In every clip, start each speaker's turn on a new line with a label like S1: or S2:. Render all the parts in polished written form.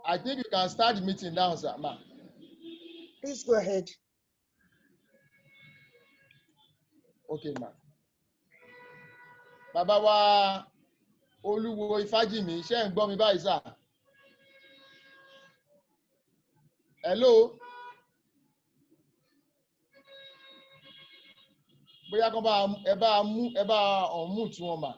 S1: I think you can start the meeting now, sir. Ma.
S2: Please go ahead.
S1: Okay, ma. Bàbá wa Olúwo Ifájìmí, ṣé ń gbọ́ mi báyìí, sir? Hello. Bóyá kan ẹ bá unmute wọn mà.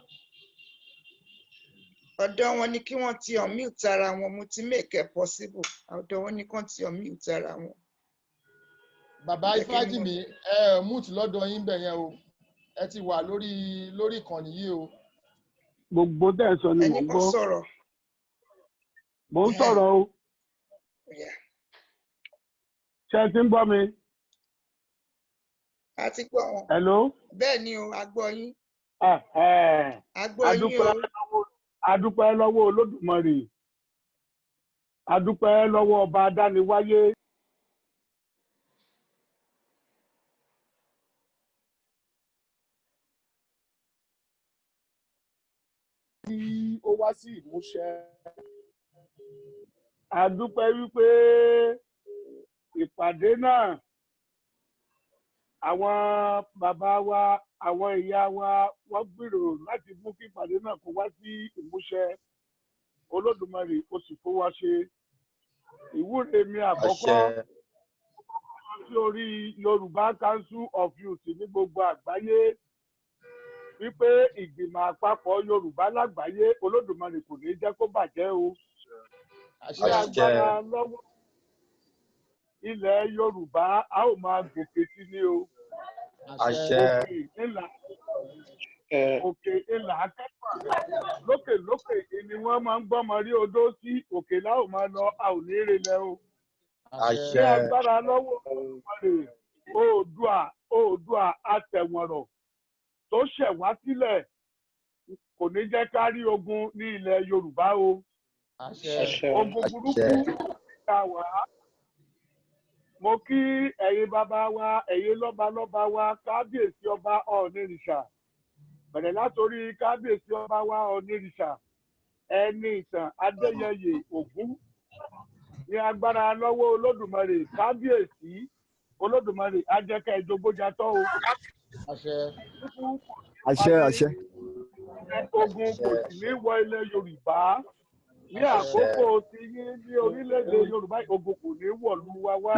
S2: Ọ̀dọ̀ wọn ni kí wọ́n ti unmute ara wọn, mo ti make it possible. Ọ̀dọ̀ wọn ni kí wọ́n ti unmute ara wọn.
S1: Bàbá Ifájìmí, ẹ mute lọ́dọ̀ yín bẹ̀ yẹn o. Ẹ ti wà lórí ìkànnì yìí o.
S3: Gbogbo tẹ́ ẹ sọ ni mò ń gbọ́.
S2: Sọ̀rọ̀.
S3: Mò ń sọ̀rọ̀ o. Ṣé ẹ ti ń gbọ́ mi?
S2: A ti gbọ́ wọn.
S3: Hello?
S2: Bẹ́ẹ̀ ni o, a gbọ́ yín.
S3: A
S2: gbọ́ yín o.
S3: A dúpẹ́ lọ́wọ́ Olódùmarè. A dúpẹ́ lọ́wọ́ ọba adániwáyé. Tí ó wá sí ìmúṣẹ. A dúpẹ́ wípé ìpàdé náà àwọn bàbá wa, àwọn ìyá wa, wọ́n gbèrò láti mú kí ìpàdé náà kó wá sí ìmúṣẹ. Olódùmarè ó sì fún wa ṣe. Ìwúre mi àkọ́kọ́ sí orí Yorùbá Council of Youth ní gbogbo àgbáyé wípé ìgbìmọ̀ àpapọ̀ Yorùbá lágbàáyé Olódùmarè kò ní jẹ́ kó bàjẹ́ o. Ní agbára lọ́wọ́ ilẹ̀ Yorùbá a ó máa gòkè sí ní o. Òkè ìlà akẹ́kọ̀ọ́ lókè ni wọ́n máa ń gbọ́mọ rí odó sí òkè láò máa lọ a ò ní relẹ̀ o. Ní agbára lọ́wọ́ Oòduà àtẹ̀wọ̀nrọ̀ tó ṣẹ̀ wá sílẹ̀ kò ní jẹ́ ká rí ogun ní ilẹ̀ Yorùbá o. Ogun burúkú ta wá. Mo kí ẹ̀yin bàbá wa, ẹ̀yin lọ́balọ́ba wa, kábíyèsí ọba Ọ̀ọ̀nìrìṣà. Bẹ̀rẹ̀ látorí kábíyèsí ọba wa Ọ̀ọ̀nìrìṣà. Ẹni ìtàn Adéyẹyè Ògún. Ní agbára lọ́wọ́ Olódùmarè, kábíyèsí Olódùmarè á jẹ́ ká ìjogójatọ́ o.
S4: Àṣẹ.
S3: Ogun kò sì ní wọ ilẹ̀ Yorùbá. Ní àkókò tí yín ní orílẹ̀-èdè Yorùbá, ogun kò ní wọ̀lú wa wá.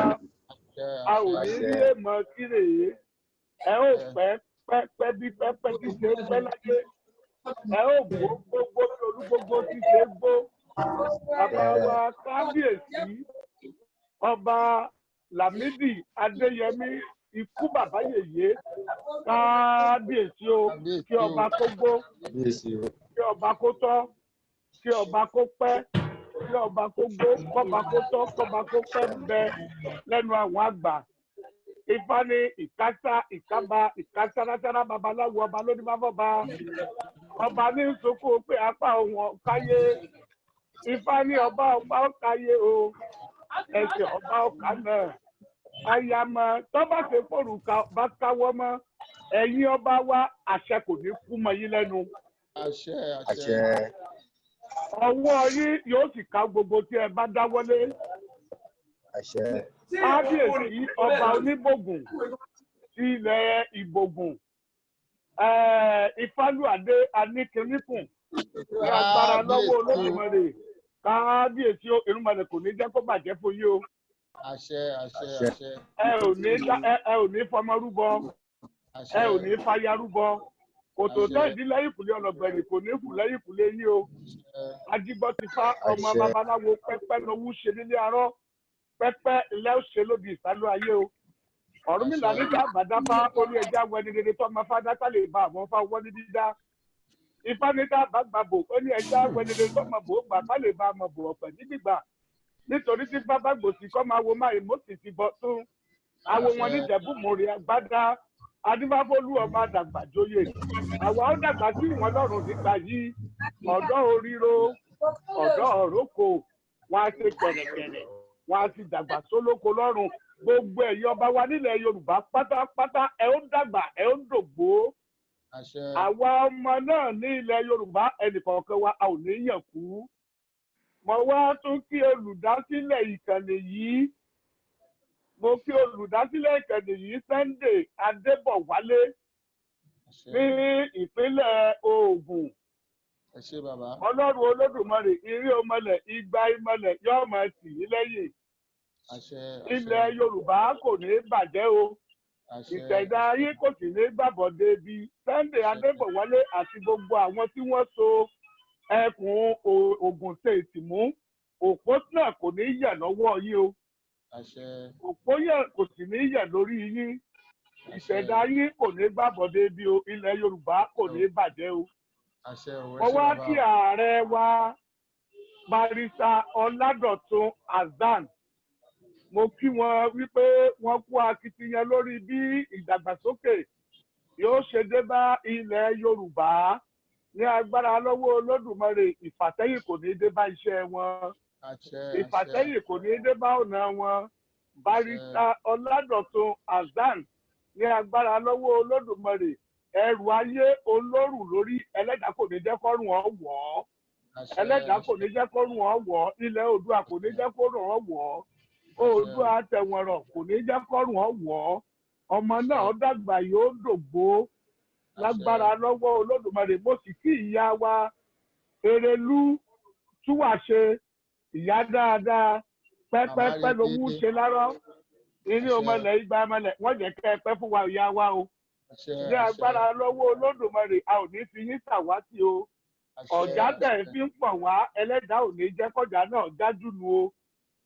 S3: A ò ní rí èèmọ̀ kíre. Ẹ ó pẹ́ bí pẹ́pẹ́ tí ṣe pẹ́ láyé. Ẹ ó gbó gbogbo lórí gbogbo tí ṣe gbó. Bàbá wa kábíyèsí ọba Lámídì Adéyẹmí ikú bàbá yèyé kábíyèsí o kí ọba kó gbó kí ọba kó tọ́ kí ọba kó pẹ́ kí ọba kó gbó kọ́ba kó tọ́ kọ́ba kó pẹ́ bẹ lẹ́nu àwọn àgbà. Ifá ní ìkásá ìkába ìkásárására babaláwo ọba ló ní bábọ́ba. Ọba ní sunkún pé apá òun káyé. Ifá ní ọba ọ̀káyé o. Ẹsẹ̀ ọba ọ̀ká náà. Àyàmọ̀ tó bá ṣe fòrùka bá káwọ́ mọ́. Ẹ̀yin ọba wa àṣẹ kò ní kú mọ́ yín lẹ́nu.
S1: Àṣẹ.
S3: Ọwọ́ yín yóò sì ká gbogbo tí ẹ bá dáwọ́lé. Kábíyèsí ọba Oníbògùn ti ilẹ̀ Ìbògùn. Ifálúàdé Aníkíníkùn. Ní agbára lọ́wọ́ Olódùmarè. Kábíyèsí Irúnmọlẹ̀ kò ní jẹ́ kó bàjẹ́ fún yín o.
S1: Àṣẹ.
S3: Ẹ ò ní fọmọ rúbọ. Ẹ ò ní fàyà rúbọ. Kòtò tẹ́ ìdílé ìkùlé ọlọ́gbẹ̀rì kò ní kù lẹ́yìn ìkùlé yín o. Ajígbọ́ ti fá ọmọ babaláwo pẹ́pẹ́ lówó ṣe nílé arọ́. Pẹ́pẹ́ ilẹ̀ òṣè lóbi ìsálú ayé o. Ọ̀rúnmìlà nígbà àbádáfá orí ẹja wẹni rere tọ́mọ fádátá lè bá àwọn fáwọn ní dídá. Ifá nígbà àbágbàbò ó ní ẹja wẹni rere tọ́mọ bò ó gbà ká lè bá ọmọ bò ọ̀pẹ̀ nígbìgbà. Nítorí tí bábá gbòsì kọ́ máa wo máa ìmọ̀sì ti bọ̀ tún. Àwọn wọn níjẹ̀bú mòrè àgbádá. Adífáfólú ọmọ àdàgbà jóyè. Àwa ó dàgbà sí ìwọ̀n lọ́rùn nígbà yìí. Ọ̀dọ́ oríro, ọ̀dọ́ ọ̀rókò, wọn á ṣe kẹ̀rẹ̀kẹ̀rẹ̀, wọn á sì dàgbà sólóko lọ́rùn. Gbogbo ẹ̀yin ọba wa nílẹ̀ Yorùbá pátápátá ẹ ó dàgbà ẹ ó dògbó. Àwa ọmọ náà ní ilẹ̀ Yorùbá ẹnìkọ̀ọ̀kan wa a ò ní yàn kú. mo wá tún kí olùdásílẹ̀ ìkànnì yìí mo kí olùdásílẹ̀ ìkànnì yìí Sunday Adébọ̀wálé ní ìpínlẹ̀ Ògùn.
S1: ẹ ṣé bàbá.
S3: Ọlọ́run Olódùmarè ìrí ọmọlẹ̀ igba ìmọ̀lẹ̀ yóò máa tì í lẹ́yìn. Ilẹ̀ Yorùbá kò ní bàjẹ́ o. Ìṣẹ̀dá ayé kò sì ní gbàbọ̀dé bí Sunday Adébọ̀wálé àti gbogbo àwọn tí wọ́n so ẹkùn Ògùn State mú. Òpó náà kò ní yẹ̀ lọ́wọ́ yín o. Òpó yẹ̀ kò sì ní yẹ̀ lórí yín. Ìṣẹ̀dá ayé kò ní gbàbọ̀dé bí o. Ilẹ̀ Yorùbá kò ní bàjẹ́ o. Mo wá kí ààrẹ wa Barrister Ọládọ̀tun Hasan. Mo kí wọn wípé wọ́n kú akitiyan lórí bí ìdàgbàsókè yóò ṣe dé bá ilẹ̀ Yorùbá ní agbára lọ́wọ́ Olódùmarè. Ìfàsẹ́yìn kò ní dé bá iṣẹ́ wọn. Ìfàsẹ́yìn kò ní dé bá ọ̀nà wọn. Barrister Ọládọ̀tun Hasan ní agbára lọ́wọ́ Olódùmarè. Ẹrù ayé olórù lórí ẹlẹ́dàá kò ní jẹ́ kọ́rùn ọ́ wọ̀ ọ́. Ẹlẹ́dàá kò ní jẹ́ kọ́rùn ọ́ wọ̀ ọ́. Ilẹ̀ Oòduà kò ní jẹ́ kọ́rùn ọ́ wọ̀ ọ́. Oòduà tẹ̀wọ̀nrọ̀ kò ní jẹ́ kọ́rùn ọ́ wọ̀ ọ́. Ọmọ náà dàgbà yóò dògbó lágbára lọ́wọ́ Olódùmarè. Mo sì kí ìyá wa Erelú Túwàṣe, ìyá dáadáa, pẹ́pẹ́pẹ́ lówó ṣe lárọ́. Ilé ọmọlẹ̀ igba ọmọlẹ̀ wọ́n jẹ́ kẹ́ ẹ pẹ́ fún wa ìyá wa o. Ní agbára lọ́wọ́ Olódùmarè a ò ní fi yín ṣàwátì o. Ọ̀já tẹ̀ fi ń pọ̀ wá ẹlẹ́dàá ò ní jẹ́ kọjá náà jájú nu o.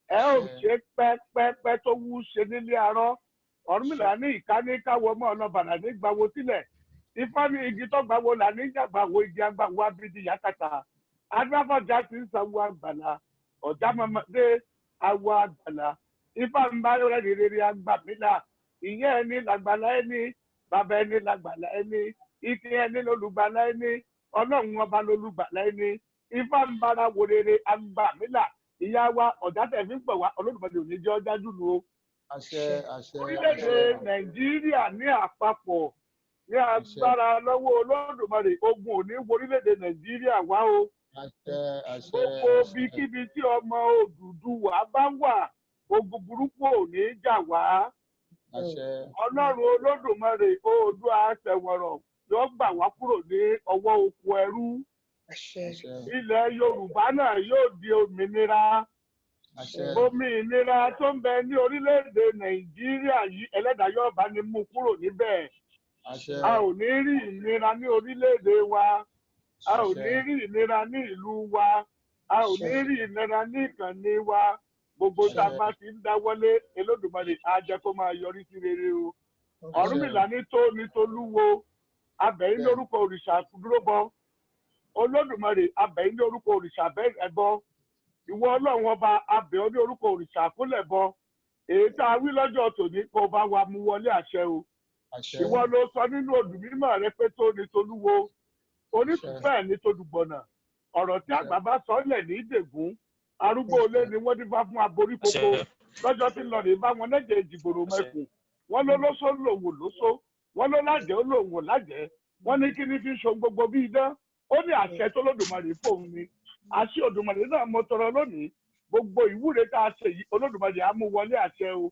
S3: Ẹ ò ṣe pẹ́pẹ́pẹ́ tó wú ṣe nílé arọ́. Ọ̀rúnmìlà ní ìkání káwọ́ mọ́ ọlọ́bàrà ní gbàwo sílẹ̀. Ifá ní igi tó gbàwo là ní jàgbàwo igi agbàwo abidi yàtàtà. Adáfọ̀já ti ń sanwó àgbàlá. Ọ̀já mọ́mọdé awọ àgbàlá. Ifá ń bá rẹ̀ rere agbàmílà. Ìyẹn ẹni làgbàlá ẹni. Bàbá ẹni làgbàlá ẹni, ike ẹni lólùgbàlá ẹni, Ọlọ́run ọba lólùgbàlá ẹni, Ifá ń bára wo rere agbàmílà, ìyá wa ọ̀dà tẹ̀mí ń pọ̀ wá Olódùmarè òní jẹ́ ọjà jùlọ o. Orílẹ̀-èdè Nàìjíríà ní àpapọ̀ ní agbára lọ́wọ́ Olódùmarè ogun òní wo orílẹ̀-èdè Nàìjíríà wá o. Gbogbo bíkíbi tí ọmọ Odùduwà bá wà, ogun burúkú òní jà wá. Ọlọ́run Olódùmarè Oòduà tẹ̀wọ̀nrọ̀ yóò gbà wá kúrò ní ọwọ́ oko ẹrú. Ilẹ̀ Yorùbá náà yóò di òmìnira. Òmìnira tó ń bẹ ní orílẹ̀-èdè Nàìjíríà yìí ẹlẹ́dàá yóò bá ní mú kúrò níbẹ̀. A ò ní rí ìnira ní orílẹ̀-èdè wa. A ò ní rí ìnira ní ìlú wa. A ò ní rí ìnira ní ìkànnì wa. Gbogbo tá a bá ti ń dáwọ́lé Olódùmarè á jẹ́ kó máa yọrí sí rere o. Ọ̀rúnmìlà ní tó ní Tolúwo, abẹ̀yìn lórúkọ òrìṣà dúróbọ. Olódùmarè abẹ̀yìn ní orúkọ òrìṣà ẹbọ. Ìwọ Ọlọ́run ọba abẹ̀yìn ní orúkọ òrìṣà àkúnlẹ̀bọ. Èyí tá a wí lọ́jọ́ tòní kó bá wa mú wọlé àṣẹ o. Ìwọ ló sọ nínú odù mímọ́ rẹ pé tó ní Tolúwo. Onífẹ́ ní Todùgbọ̀nà. Ọ̀rọ̀ tí àgbà bá sọ lẹ̀ ní Ìdègún. Arúgbó olé ni wọ́n dífá fún aborí koko lọ́jọ́ tí ń lọ rè bá wọn lẹ́jẹ̀ ìjìgbòrò mẹ́kùn wọ́n ló lóso lòwò lóso wọ́n ló lájẹ́ ó lòwò lájẹ́ wọ́n ní kí ni fi ń ṣe gbogbo bí idán ó ní àṣẹ tó lódùmarè fóun ni àṣẹ Òdùmarè náà mo tọrọ lónìí gbogbo ìwúre tá a ṣe yìí Olódùmarè á mú wọlé àṣẹ o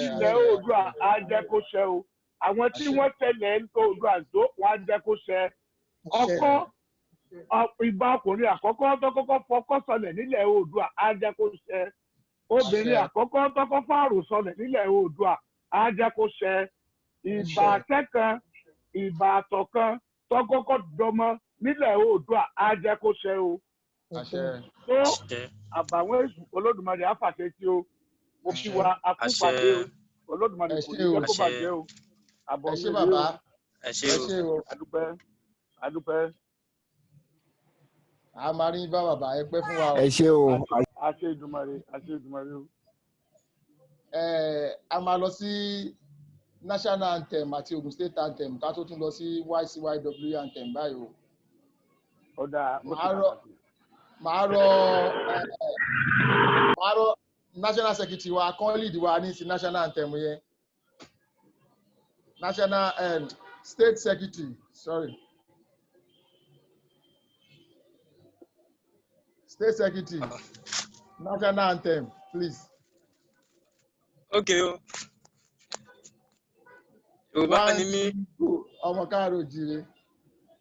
S3: ilẹ̀ Oòduà á jẹ́ kó ṣẹ o àwọn tí wọ́n tẹ̀lé Oòduà tó wọ́n á jẹ́ kó ṣẹ ọkọ ìgbà ọkùnrin àkọ́kọ́ tó kọ́kọ́ fọkọ́ sọlẹ̀ nílẹ̀ Oòduà á jẹ́ kó ṣẹ obìnrin àkọ́kọ́ tó kọ́kọ́ fàrò sọlẹ̀ nílẹ̀ Oòduà á jẹ́ kó ṣẹ ìbà akẹ́kọ̀ọ́ ìbà àtọ̀kan tó kọ́kọ́ dọmọ nílẹ̀ Oòduà á jẹ́ kó ṣẹ o tó àbàwọn èṣù Olódùmarè àfàṣẹ tí o mo fi wa akúpàdé o Olódùmarè kò ní jẹ́ kó bàjẹ́ o àbọ̀ mi rè o adúpẹ́.
S1: A máa rí bá bàbá ẹ pẹ́ fún wa o.
S4: Ẹ ṣé o.
S3: Àṣẹ Èdùmàrè o.
S1: A máa lọ sí national anthem àti Ogun State anthem ká tó tún lọ sí YCYW anthem báyìí o. Màá rọ national secretary wa kan lead wa ní sí national anthem yẹn. National state secretary, sorry. State Secretary, National Anthem, please.
S4: Okay. Yorùbá ni mí.
S1: Ọmọ káàárọ̀ oòjíire.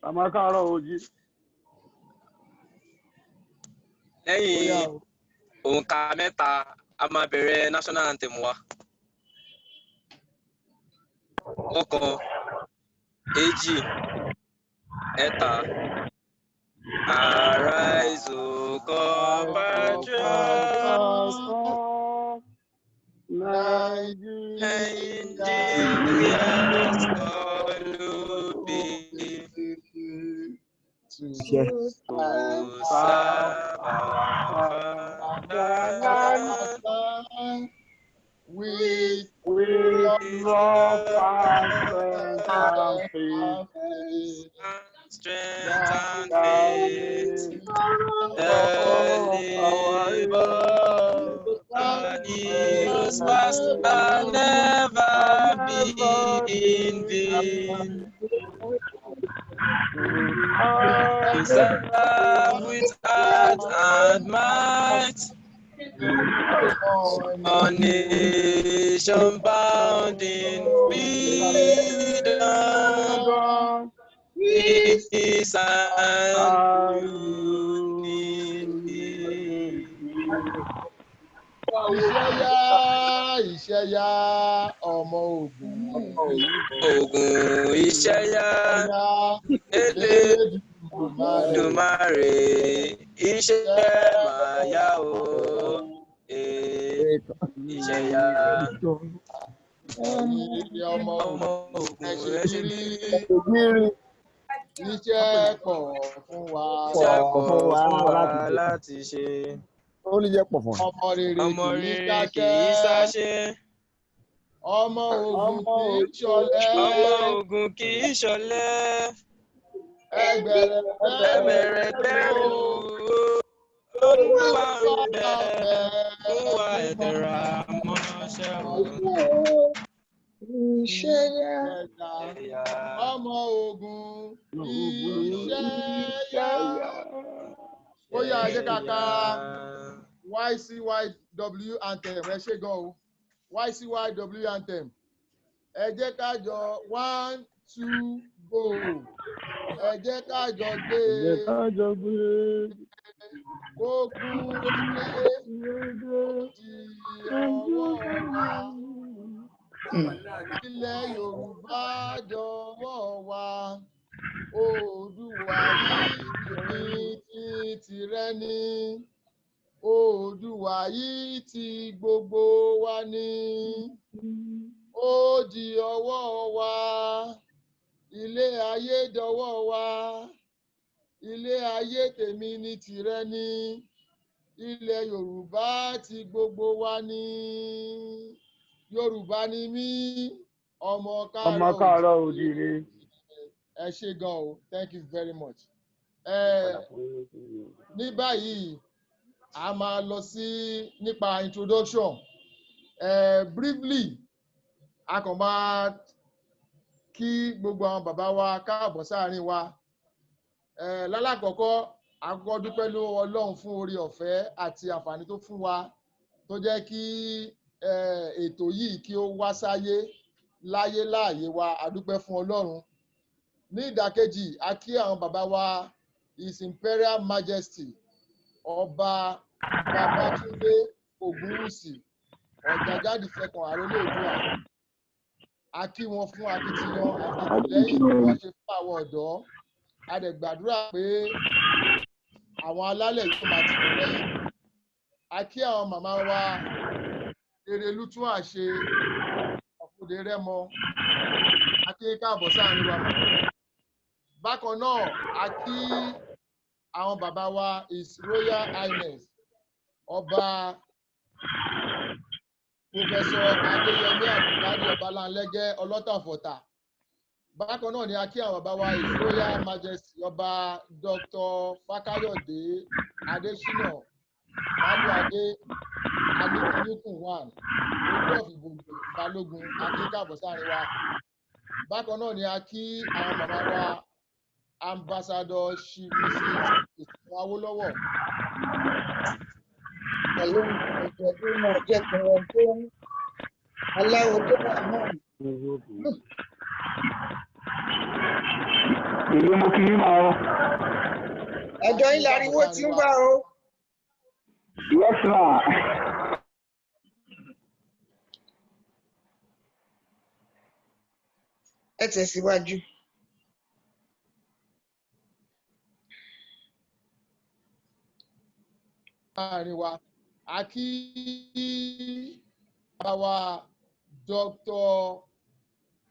S3: Ọmọ káàárọ̀ oòjíire.
S4: Lẹ́yìn òǹkà mẹ́ta, a máa bẹ̀rẹ̀ National Anthem wa. 1, 2, 3. Arise, O compatriots, Nigerians all obey to serve our fatherland with
S3: love and
S4: strength and faith. The labor and Eagles past will never be in vain. To serve with heart and might, a nation bound in freedom, peace and unity.
S1: Ìṣẹ́yá ọmọ Ògùn.
S4: Ògùn Ìṣẹ́yá Elédùmarè iṣẹ́ máa yá o. Ìṣẹ́yá
S1: ọmọ Ògùn
S4: ẹ̀ṣẹ̀
S1: iṣẹ́ pọ̀ fún wa.
S4: Iṣẹ́ pọ̀ fún wa láti ṣe.
S5: Ó ní jẹ́ pọ̀ fún wa.
S1: Ọmọ rere
S4: kì í sáṣe.
S1: Ọmọ Ògùn kì í ṣọ̀lẹ.
S4: Ọmọ Ògùn kì í ṣọ̀lẹ. Ẹgbẹ̀rẹ̀ bẹ̀rù. Olúwa ń bẹ fún wa ẹ̀tẹ̀ra mọ́ṣẹ́ Ògùn.
S2: Ìṣẹ́yá.
S1: Ọmọ Ògùn Ìṣẹ́yá. Ó yá ajé kàkà YCYW anthem ẹ ṣé gan o. YCYW anthem. Ẹ jẹ́ ká jọ 1, 2, go. Ẹ jẹ́ ká jọ gbé. Ogun di ọwọ́ wa. Ilẹ̀ Yorùbá dọwọ́ wa. Oòduà yìí ti tìrẹ ni. Oòduà yìí ti gbogbo wa ni. Ó di ọwọ́ wa. Ilé ayé dọwọ́ wa. Ilé ayé tèmi ni tìrẹ ni. Ilẹ̀ Yorùbá ti gbogbo wa ni. Yorùbá ni mí, ọmọ káàárọ̀ oòjíire. Ẹ ṣé gan o, thank you very much. Ní báyìí, a máa lọ sí nípa introduction. Briefly, a kàn máa kí gbogbo àwọn bàbá wa káàbọ̀ sáàrin wa. Lálákọ̀ọ́kọ́, a kọ́kọ́ dúpẹ́ lọ́wọ́ Ọlọ́run fún oore ọ̀fẹ́ àti àǹfààní tó fún wa tó jẹ́ kí ètò yìí kí ó wá sáyé láàyè wa. A dúpẹ́ fún Ọlọ́run. Ní ìdàkejì, a kí àwọn bàbá wa His Imperial Majesty Ọba Babátúndé Ògúnwùsì Ọ̀jájá the second Àrólé Oòduà. A kí wọn fún akitiyan àti ìtìlẹ́yìn tí wọ́n ṣe fún àwọn ọ̀dọ́. A dẹ̀ gbàdúrà pé àwọn alálẹ̀ yóò máa tì wọ́n lẹ́yìn. A kí àwọn màmá wa Erelú tún àṣe Ọ̀kùdé Rẹ́mọ. A kí káàbọ̀ sáàrin wa. Bákan náà, a kí àwọn bàbá wa His Royal Highness Ọba Professor Adéyẹmí Àdùkádì Ọbalánlẹ́gẹ́ Ọlọ́tàfọ̀tà. Bákan náà ni a kí àwọn bàbá wa His Royal Majesty Ọba Dr. Fákáyọ̀dé Adéṣínà Mádùadé Adékúnlùkùn 1 Olúọ̀fìbò Balógun. A kí káàbọ̀ sáàrin wa. Bákan náà ni a kí àwọn bàbá wa Ambassador Chief Mrs. Ìtùnú Awólọ́wọ̀
S2: pẹ̀lú ìjọba náà jẹ́ kí wọ́n tó aláwọ̀ tó wà náà.
S3: Èyí mo kì í máa.
S2: Ọ̀dọ̀ yín lariwo ti ń wá o.
S3: Yes, ma.
S2: Ẹ tẹ̀síwájú.
S1: láàrin wa a kí àwa Dr.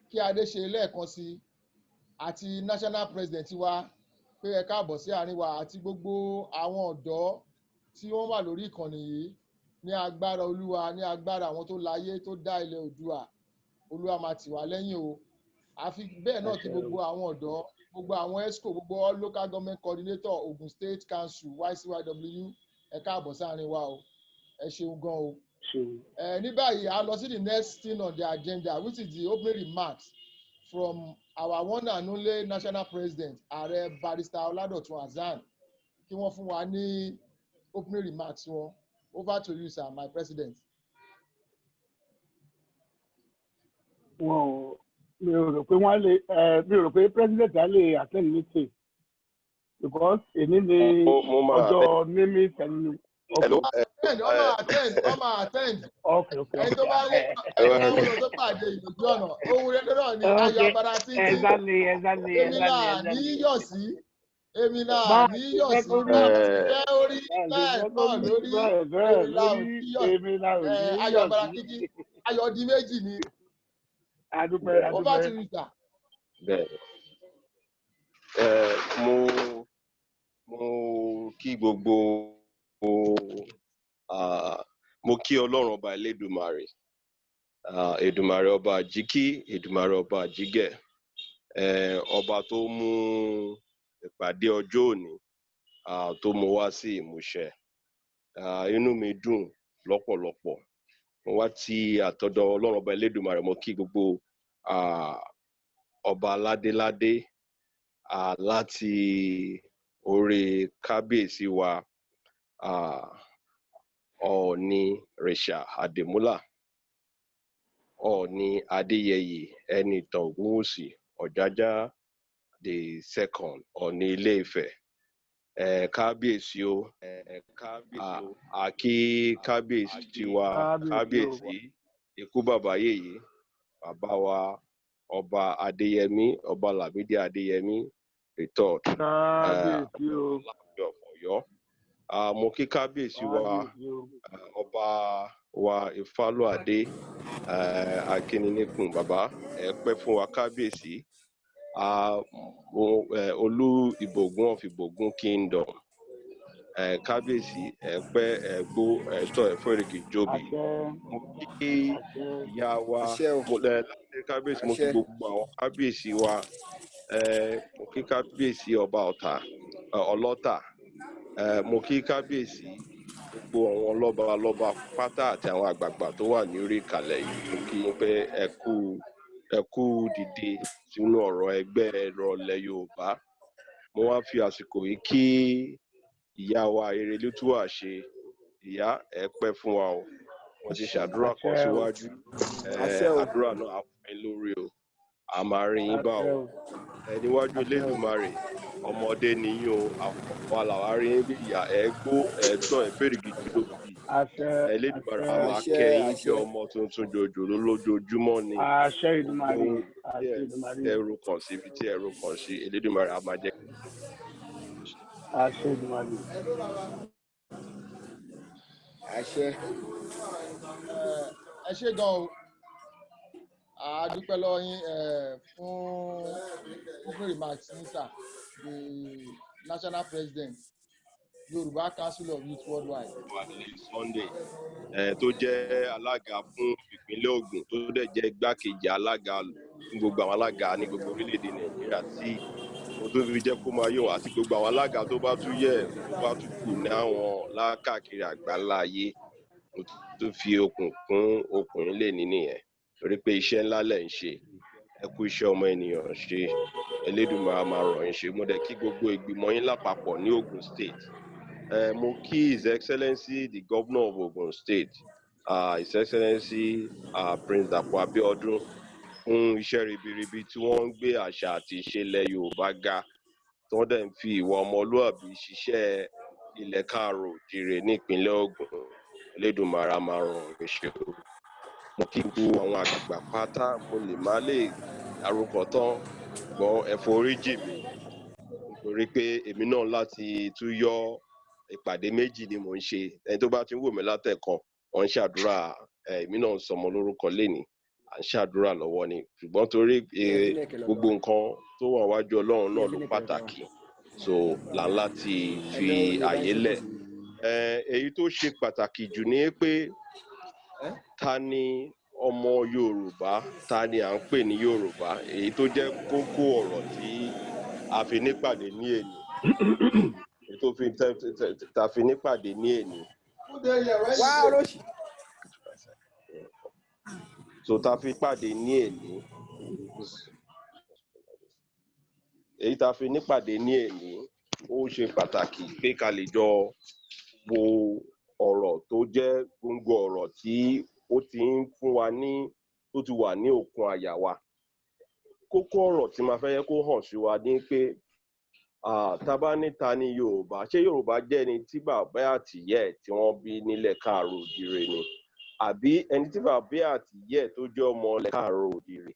S1: kí adé ṣe lẹ́ẹ̀kan sí àti national president wa pé ẹ káàbọ̀ sí àárín wa àti gbogbo àwọn ọ̀dọ́ tí wọ́n wà lórí ìkànnì yìí ní agbára olúwa ní agbára àwọn tó láyé tó dá ilẹ̀ Oòduà olúwa máa tì wá lẹ́yìn o àfi bẹ́ẹ̀ náà kí gbogbo àwọn ọ̀dọ́ gbogbo àwọn ESCO gbogbo all local government coordinator Ogun State Council YCYW ẹ káàbọ̀ sáàrin wa o ẹ ṣeun gan o. Ní báyìí a lọ sí the next thing on the agenda which is the opening remarks from our one and only national president Ààrẹ Barrister Ọládọ̀tun Hassan kí wọ́n fún wa ní opening remarks wọn. Over to you sir, my president.
S3: Wọ́n mi ò rò pé wọ́n lè mi ò rò pé president á lè attend meeting because èmi ni ọjọ́ mímí tẹ̀lé.
S1: ọmọ attend.
S3: Okay.
S1: ẹni tó bá rí àwọn tó pàdé ìlójú ọ̀nà ohun rẹ̀ náà ni ayọ̀ abara tí tí èmi náà níyọ̀ sí èmi náà níyọ̀ sí jẹ́ orí bẹ́ẹ̀ náà lórí èmi náà níyọ̀ ayọ̀ abara kíkí ayọ̀ di méjì ni ó bá ti rí ta.
S6: mo kí gbogbo mo kí Ọlọ́run ọba Elédùmarè Èdùmarè ọba àjíkí Èdùmarè ọba àjígẹ̀ ọba tó mú ìpàdé ọjọ́ òní tó mú wá sí ìmúṣẹ inú mi dùn lọ́pọ̀lọpọ̀ mo wá tí àtọ̀dọ̀ Ọlọ́run ọba Elédùmarè mo kí gbogbo ọba ládéládé láti orí kábíyèsí wa Ọọ̀ni Rìṣà Àdìmúlà Ọọ̀ni Adéyẹyè Ẹnìtàn Ògúnwùsì Ọ̀jájá the second Ọọ̀ni Ilé-Ifẹ̀ kábíyèsí o àkí kábíyèsí wa kábíyèsí ikú bàbá yèyé bàbá wa ọba Adéyẹmí ọba Lámídì Adéyẹmí the third Ọ̀yọ́. Mo kí kábíyèsí wa ọba wa Ifálúadé Akíníníkùn bàbá ẹ pẹ́ fún wa kábíyèsí Olú Ìbògún of Ìbògún Kingdom kábíyèsí ẹ pẹ́ ẹ gbó ẹ tọ́ ẹ fún èrèkè jóbi. Mo kí ìyá wa kábíyèsí mo kí gbogbo àwọn kábíyèsí wa mo kí kábíyèsí ọba Ọlọ́tà mo kí kábíyèsí gbogbo àwọn lọ́ba pátá àti àwọn àgbààgbà tó wà ní orí ìkàlẹ̀ yìí mo kí yín pé ẹ kú dìde sínú ọ̀rọ̀ ẹgbẹ́ ìrọ̀lẹ́ Yorùbá. Mo wá fi àsìkò yìí kí ìyá wa Erelútúwà ṣe ìyá ẹ pẹ́ fún wa o wọ́n ti ṣàdúrà kan síwájú àdúrà náà á fún yín lórí o a máa rí yín bá o níwájú Elédùmarè ọmọdé nìyí o àwọn àlàwárí yín bí ìyá ẹ gbó ẹ tọ́ ẹ fèrègì jùlọ bí Elédùmarè a máa kẹ́ yín bí ọmọ tuntun jòjòló lójoojúmọ́ ni ẹrù kàn sí ibi tí ẹrù kàn sí Elédùmarè a máa jẹ́.
S1: ẹ ṣé gan o a dúpẹ́ lọ́wọ́ yín fún opening remarks níta the national president Yorùbá Council of Youth Worldwide.
S6: Sunday tó jẹ́ alága fún ìpínlẹ̀ Ògùn tó dẹ̀ jẹ́ igbákejì alága fún gbogbo àwọn alága ní gbogbo orílẹ̀-èdè Nàìjíríà tí mo tó fi jẹ́ kó máa yọ̀ àti gbogbo àwọn alága tó bá tún yẹ tó bá tún kù ní àwọn lákàkiri àgbáńlá ayé mo tó fi okùn kún okùn lè ní nìyẹn torí pé iṣẹ́ ńlá lẹ̀ ń ṣe ẹ kú iṣẹ́ ọmọ ènìyàn ṣe Elédùmarè máa rọ̀ yín ṣe mo dẹ̀ kí gbogbo ìgbìmọ̀ yín lápapọ̀ ní Ogun State mo kí His Excellency the Governor of Ogun State, His Excellency Prince Dapo Abiodun fún iṣẹ́ ribiribi tí wọ́n ń gbé àṣà àti ìṣe ilẹ̀ Yorùbá ga, tí wọ́n dẹ̀ ń fi ìwà ọmọlúàbí ṣiṣẹ́ ilẹ̀ káàárọ̀-o-jíire ní ìpínlẹ̀ Ògùn. Elédùmarè máa ràn yín ṣe o. Mo kí gbogbo àwọn àgbààgbà pátá, mo lè má lè dárúkọ tán, ṣùgbọ́n ẹ foríjì mí nítorí pé èmi náà láti tún yọ ìpàdé méjì ni mò ń ṣe. Ẹni tó bá ti ń wò mí látẹ̀kan, wọ́n ń ṣàdúrà, èmi náà ń sọmọ lórúkọ lénìí, à ń ṣàdúrà lọ́wọ́ ni. Ṣùgbọ́n torí gbogbo nǹkan tó wà wájú Ọlọ́run náà ló pàtàkì, so là ń láti fi àyè lẹ̀. Èyí tó ṣe pàtàkì jù ni pé ta ni ọmọ Yorùbá, ta ni à ń pè ní Yorùbá, èyí tó jẹ́ kókó ọ̀rọ̀ tí a fi nípàdé ní èní, èyí tó fi ta fi nípàdé ní èní. So ta fi pàdé ní èní, èyí ta fi nípàdé ní èní, ó ṣe pàtàkì pé ká lè jọ wo ọ̀rọ̀ tó jẹ́ gbòǹgbò ọ̀rọ̀ tí ó ti ń fún wa ní, tó ti wà ní òkun àyà wa. Kókó ọ̀rọ̀ tí màá fẹ́ yẹ kó hàn sí wa ní pé tá bá ní ta ni Yorùbá, ṣé Yorùbá jẹ́ ẹni tí bàbá àtìyá ẹ̀ tí wọ́n bí nílẹ̀ káàárọ̀-o-jíire ni, àbí ẹni tí bàbá àtìyá ẹ̀ tó jẹ́ ọmọ ilẹ̀ káàárọ̀-o-jíire,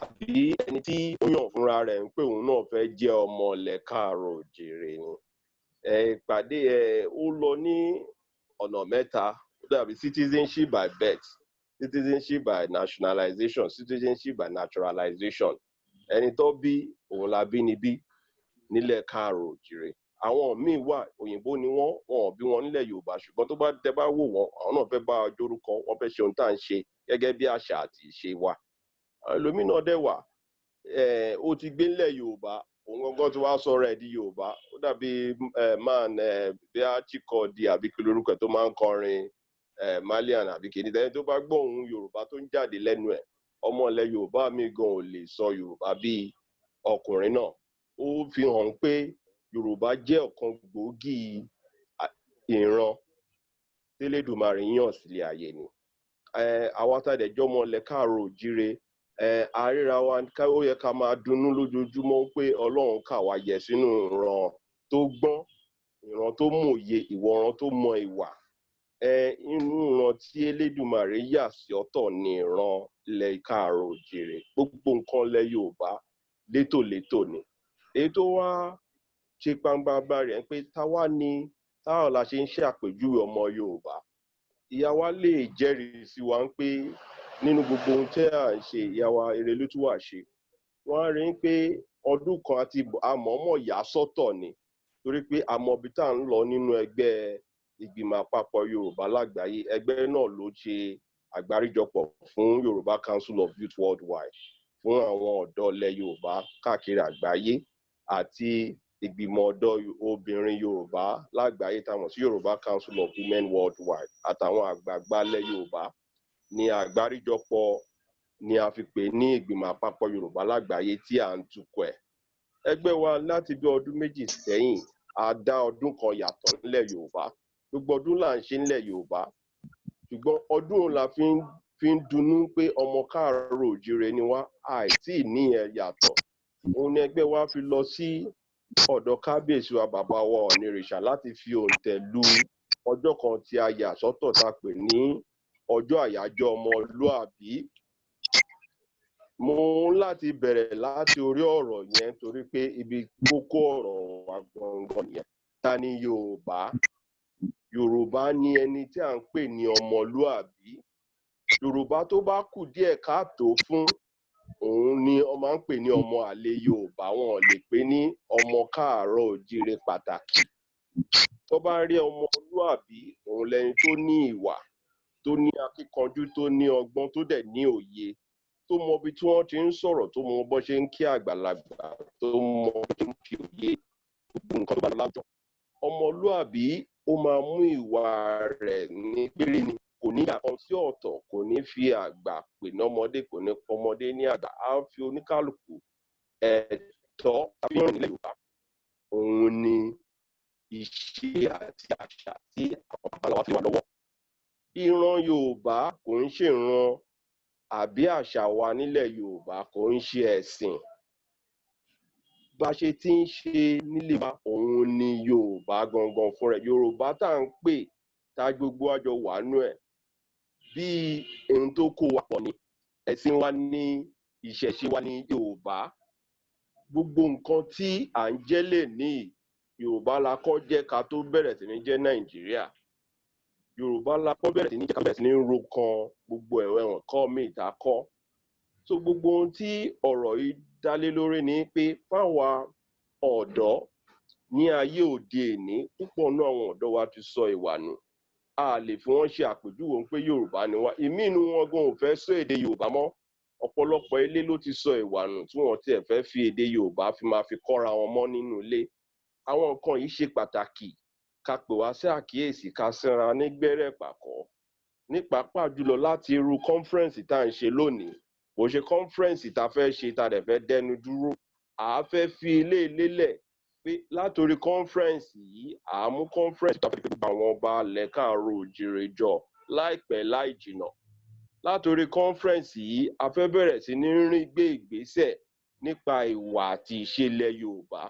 S6: àbí ẹni tí ó yàn fúnra rẹ̀ ń pé òun náà fẹ́ jẹ́ ọmọ ilẹ̀ káàárọ̀-o-jíire ni. Ìpàdé ó lọ ní ọ̀nà mẹ́ta, ó dàbí citizenship by birth, citizenship by nationalization, citizenship by naturalization. Ẹni tó bí òun la bí ni bí nílẹ̀ káàárọ̀-o-jíire. Àwọn míì wà, òyìnbó ni wọ́n ò bí wọn nílẹ̀ Yorùbá, ṣùgbọ́n tó bá tẹ bá wò wọ́n, àwọn náà fẹ́ bá wa jórúkọ, wọ́n fẹ́ ṣe ohun tá à ń ṣe gẹ́gẹ́ bí àṣà àti ìṣe wa. Ẹlòmíì náà dẹ̀ wà, ó ti gbé nílẹ̀ Yorùbá, òun gangan tí wàá sọ̀rọ̀ ẹ̀ di Yorùbá. Ó dàbí man bí Chikodi àbí kí lorúkọ ẹ̀ tó máa ń kọrin Malian àbí kìíní. Ẹni tó bá gbọ́ ohùn Yorùbá tó ń jáde lẹ́nu ẹ̀, ọmọ ilẹ̀ Yorùbá mi gan ò lè sọ Yorùbá bí ọkùnrin náà. Ó fi hàn pé Yorùbá jẹ́ ọ̀kan gbòógì ìran tẹ́lẹ̀dùmarè yàn sílẹ̀ ayé ni. Àwa tá dẹ̀ jọ́ ọmọ ilẹ̀ káàárọ̀-o-jíire, àríra wa ó yẹ ká máa dunnú lójoojúmọ́ pé Ọlọ́run kà wá yẹ sínú ìran tó gbọ́n, ìran tó mòye, ìran tó mọ ìwà. Inú ìran tí Elédùmarè yà sí ọ̀tọ̀ ni ìran ilẹ̀ káàárọ̀-o-jíire. Gbogbo nǹkan ilẹ̀ Yorùbá létòlétò ni. Èyí tó wá ṣe pàǹbábà rẹ̀ pé táwa la ṣe ń ṣàpèjúwe ọmọ Yorùbá. Ìyá wa lè jẹ́rìí sí wa pé nínú gbogbo ohun tí à ń ṣe, ìyá wa Erelútúwà ṣe. Wọ́n á rí pé ọdún kan àti àmọ̀ọ́mọ̀ yà sọ́tọ̀ ni, torí pé àmọ́ ibi tá à ń lọ nínú ẹgbẹ́ ìgbìmọ̀ àpapọ̀ Yorùbá lágbàáyé. Ẹgbẹ́ náà ló ṣe àgbáríjọpọ̀ fún Yorùbá Council of Youth Worldwide fún àwọn ọ̀dọ́ ilẹ̀ Yorùbá káàkiri àgbáyé, àti ìgbìmọ̀ ọ̀dọ́ obìnrin Yorùbá lágbàáyé táwọn sí Yorùbá Council of Women Worldwide, àtàwọn àgbààgbà ilẹ̀ Yorùbá ní àgbáríjọpọ̀ ni a fi pè ní ìgbìmọ̀ àpapọ̀ Yorùbá lágbàáyé tí à ń tukọ̀ ẹ̀. Ẹgbẹ́ wa láti bí ọdún méjì sẹ́yìn, a dá ọdún kan yàtọ̀ nílẹ̀ Yorùbá. Gbogbo ọdún là ń ṣe nílẹ̀ Yorùbá, ṣùgbọ́n ọdún la fi ń dunnú pé ọmọ káàárọ̀-o-jíire ni wá, àìtí níyẹn yàtọ̀. Òun ni ẹgbẹ́ wa fi lọ sí ọ̀dọ̀ kábíyèsí wa bàbá wa Ọ̀nìrìṣà láti fi òǹtẹ̀ lu ọjọ́ kan tí a yà sọ́tọ̀ tá a pè ní ọjọ́ àyájọ́ ọmọlúàbí. Mo ń láti bẹ̀rẹ̀ láti orí ọ̀rọ̀ yẹn torí pé ibi kókó ọ̀rọ̀ wa gangan yẹn. Ta ni Yorùbá? Yorùbá ni ẹni tí à ń pè ní ọmọlúàbí. Yorùbá tó bá kù díẹ̀ káàtó fún, òun ni wọ́n máa ń pè ní ọmọ àlè Yorùbá. Wọn ò lè pè ní ọmọ káàárọ̀-o-jíire pàtàkì. Tó bá rí ọmọlúàbí, òun lẹni tó ní ìwà, tó ní akíkanjú, tó ní ọgbọ́n, tó dẹ̀ ní òye, tó mọ ibi tí wọ́n ti ń sọ̀rọ̀, tó mọ bó ṣe ń kí àgbàlagbà, tó mọ bó ṣe ń fi òye gbogbo nǹkan tó bá lọ láwùjọ. Ọmọlúàbí ó máa mú ìwà rẹ̀ ní péré ni, kò ní àkàn sí ọ̀tọ̀, kò ní fi àgbà pè ní ọmọdé, kò ní pọmọdé ní àgbà. Á fi oníkálùkù ẹ̀tọ́ tàbí ìrìn nílẹ̀ Yorùbá. Òun ni ìṣe àti àṣà tí àwọn bàbá wa fi wà lọ́wọ́. Ìran Yorùbá kò ń ṣèran àbí àṣà wa nílẹ̀ Yorùbá kò ń ṣe ẹ̀sìn. Bá ṣe ti ń ṣe nílé wa òun ni Yorùbá gangan fún rẹ̀. Yorùbá tá à ń pè tá gbogbo àjọ wà nú ẹ̀ bí ohun tó kó wa pọ̀ ni. Ẹ̀sìn wa ní ìṣẹ̀ṣe wa ní Yorùbá. Gbogbo nǹkan tí à ń jẹ́ lè ní Yorùbá la kọ́ jẹ́ ká tó bẹ̀rẹ̀ sí ní jẹ́ Nàìjíríà. Yorùbá la kọ́ bẹ̀rẹ̀ sí ní jẹ́ ká bẹ̀rẹ̀ sí ní ro kan gbogbo ẹ̀wọ̀n kọ́ mi ìta kọ́. So gbogbo ohun tí ọ̀rọ̀ yìí dálé lórí ni pé fáwa ọ̀dọ́ ní ayé òde òní púpọ̀ náà àwọn ọ̀dọ́ wa ti sọ ìwà nù. A lè fi wọ́n ṣe àpèjúwe pé Yorùbá ni wá. Ìmí inú wọn gan ò fẹ́ sọ èdè Yorùbá mọ́. Ọ̀pọ̀lọpọ̀ ilé ló ti sọ ìwà nù tí wọ́n tiẹ̀ fẹ́ fi èdè Yorùbá fi máa fi kọ́ra wọn mọ́ nínú ilé. Àwọn nǹkan yìí ṣe pàtàkì ká pè wá sí àkíyèsí ká síra nígbẹ́rẹ́ pàkọ́. Ní pàápàá jùlọ láti irú conference tá à ń ṣe lónìí. Kò ṣe conference tá fẹ́ ṣe tá dẹ̀ fẹ́ dẹnu dúró. À á fẹ́ fi ilé lélẹ̀ pé látòrí conference yìí à á mú conference tá fẹ́ fi gbogbo àwọn ọba alẹ́ káàárọ̀ oòjíire jọ láìpẹ́ láì jìnà. Látòrí conference yìí a fẹ́ bẹ̀rẹ̀ sí ní rìn gbé ìgbésẹ̀ nípa ìwà àti ìṣẹ̀lẹ̀ Yorùbá.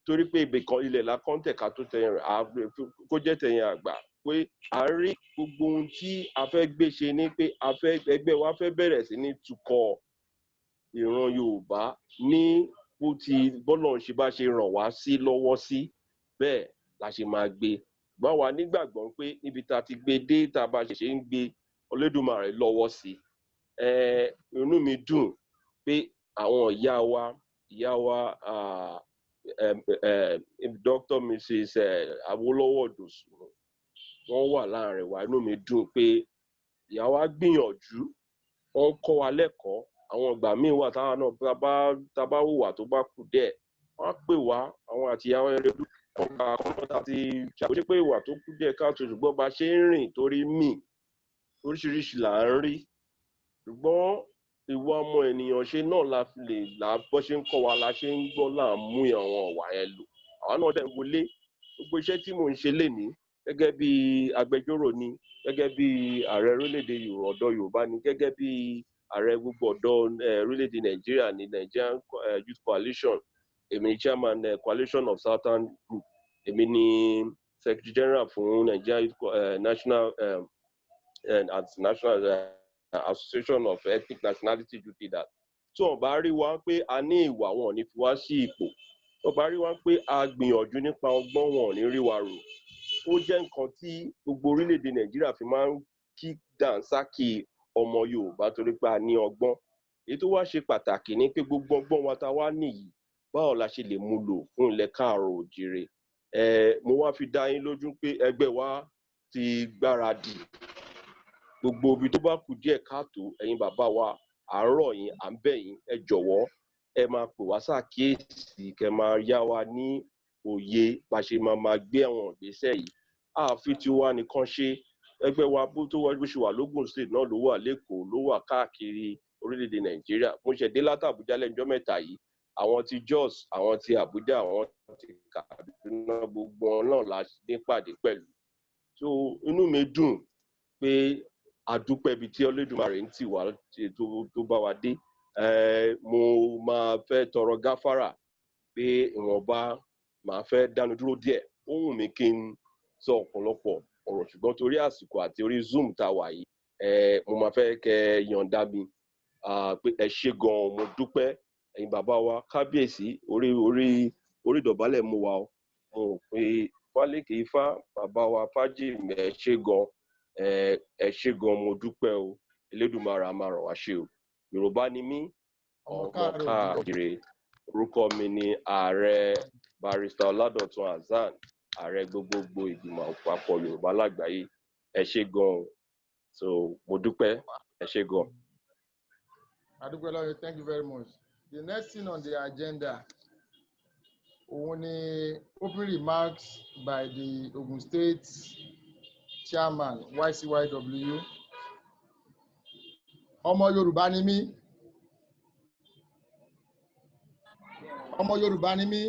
S6: Torí pé ibì kan ilẹ̀ la kọ́ńtẹ̀ ká tó tẹ̀yìn rẹ̀ kó jẹ́ tẹ̀yìn àgbà pé à ń rí gbogbo ohun tí a fẹ́ gbé ṣe ni pé ẹgbẹ́ wa fẹ́ bẹ̀rẹ̀ sí ní tukọ̀ ìran Yorùbá ní bọ́lọ̀ ṣe bá ṣe ràn wá sí lọ́wọ́ sí bẹ́ẹ̀ la ṣe máa gbé. Bá wa nígbàgbọ́ pé níbi tá a ti gbé dé tá a bá ṣẹ̀ṣẹ̀ ń gbé Olódùmarè lọ́wọ́ sí. Inú mi dùn pé àwọn ìyá wa Dr. Mrs. Awólọ́wọ̀ Dòsùn wọ́n wà láàrin wa. Inú mi dùn pé ìyá wa gbìyànjú wọ́n kọ́ wa lẹ́kọ̀ọ́. Àwọn ìgbà míì wà táwa náà tá bá hùwà tó bá kù díẹ̀ wọ́n á pè wá àwọn àti ìyá wọn Ẹrẹ́dú ọgbà kọ́ńtà àti ṣàkóso pé ìwà tó kù díẹ̀ káàtó ṣùgbọ́n bá ṣe ń rìn torí oríṣiríṣi là ń rí. Ṣùgbọ́n ìwà ọmọ ènìyàn ṣe náà la fi lè bọ́ ṣe ń kọ́ wa la ṣe ń gbọ́ là ń mú àwọn ọ̀wà yẹn lò. Àwa náà dẹ̀ ń wọlé gbogbo iṣẹ́ tí mò ń ṣe lénìí gẹ́gẹ́ bí agbẹjọ́rò ni gẹ́gẹ́ bí ààrẹ orílẹ̀-èdè ọ̀dọ́ Yorùbá ni gẹ́gẹ́ bí ààrẹ gbogbo ọ̀dọ́ orílẹ̀-èdè Nàìjíríà ní Nigerian Youth Coalition. Èmi ni chairman Coalition of Southern Group. Èmi ni secretary general fún Nigeria National Association of Ethnic Nationality Youth Leaders. Tí wọ́n bá rí wa pé a ní ìwà wọn ò ní fi wá sí ipò. Tí wọ́n bá rí wa pé a gbìyànjú nípa ọgbọ́n wọn ò ní rí wa rò. Ó jẹ́ nǹkan tí gbogbo orílẹ̀-èdè Nàìjíríà fi máa ń kí dànsákì ọmọ Yorùbá torí pé a ní ọgbọ́n. Èyí tó wá ṣe pàtàkì ni pé gbogbo ọgbọ́n wa tá wá nìyí báwo la ṣe lè mú lò fún ilẹ̀ káàárọ̀ oòjíire. Mo wá fi dá yín lójú pé ẹgbẹ́ wa ti gbáradì. Gbogbo ibi tó bá kù díẹ̀ káàtó ẹ̀yin bàbá wa à ń rọ̀ yín à ń bẹ̀ yín ẹ jọ̀wọ́ ẹ máa pè wá ṣàkíyèsí kẹ́ máa yá wa ní òye bá ṣe máa gbé àwọn ìgbésẹ̀ yìí. Àfi tí wá nìkan ṣe ẹgbẹ́ wa bó ṣe wà lógùn state náà ló wà lÉkòó ló wà káàkiri orílẹ̀-èdè Nàìjíríà. Mo ṣẹ̀ dé láti Àbújá lẹ́jọ́ mẹ́ta yìí. Àwọn ti Jos àwọn ti Àbújá àwọn ti Kaduna gbogbo wọn náà la ní pàdé pẹ̀lú. So inú mi dùn pé àdúpẹ́ ibi tí Olódùmarè ń tì wá tó bá wa dé. Mo máa fẹ́ tọrọ gáfárà pé ìwọ̀nba màá fẹ́ dánu dúró díẹ̀. Ó wù mí kí n sọ ọ̀pọ̀lọpọ̀ ọ̀rọ̀ ṣùgbọ́n torí àsìkò àti orí Zoom tá wà yìí mo máa fẹ́ kẹ́ yọ̀ǹda mi pé ẹ ṣé gan-an mo dúpẹ́ ẹ̀yin bàbá wa kábíyèsí orí ìdọ̀bálẹ̀ mo wà ó. Mo pe Fálékè Ifá bàbá wa Fájìmí ẹ ṣé gan-an ẹ ṣé gan-an mo dúpẹ́ o Elédùmarè á máa ràn wá ṣe o. Yorùbá ni mí ọmọ káàkiri orúkọ mi ni ààrẹ Barrister Ọládọ̀tun Hasan ààrẹ gbogbogbò ìgbìmọ̀ àpapọ̀ Yorùbá lágbàáyé. Ẹ ṣé gan-an so mo dúpẹ́ ẹ ṣé gan-an.
S1: Adúpẹ́, thank you very much. The next thing on the agenda òun ni opening remarks by the Ogun State Chairman YCYW. Ọmọ Yorùbá ni mí. Ọmọ Yorùbá ni mí.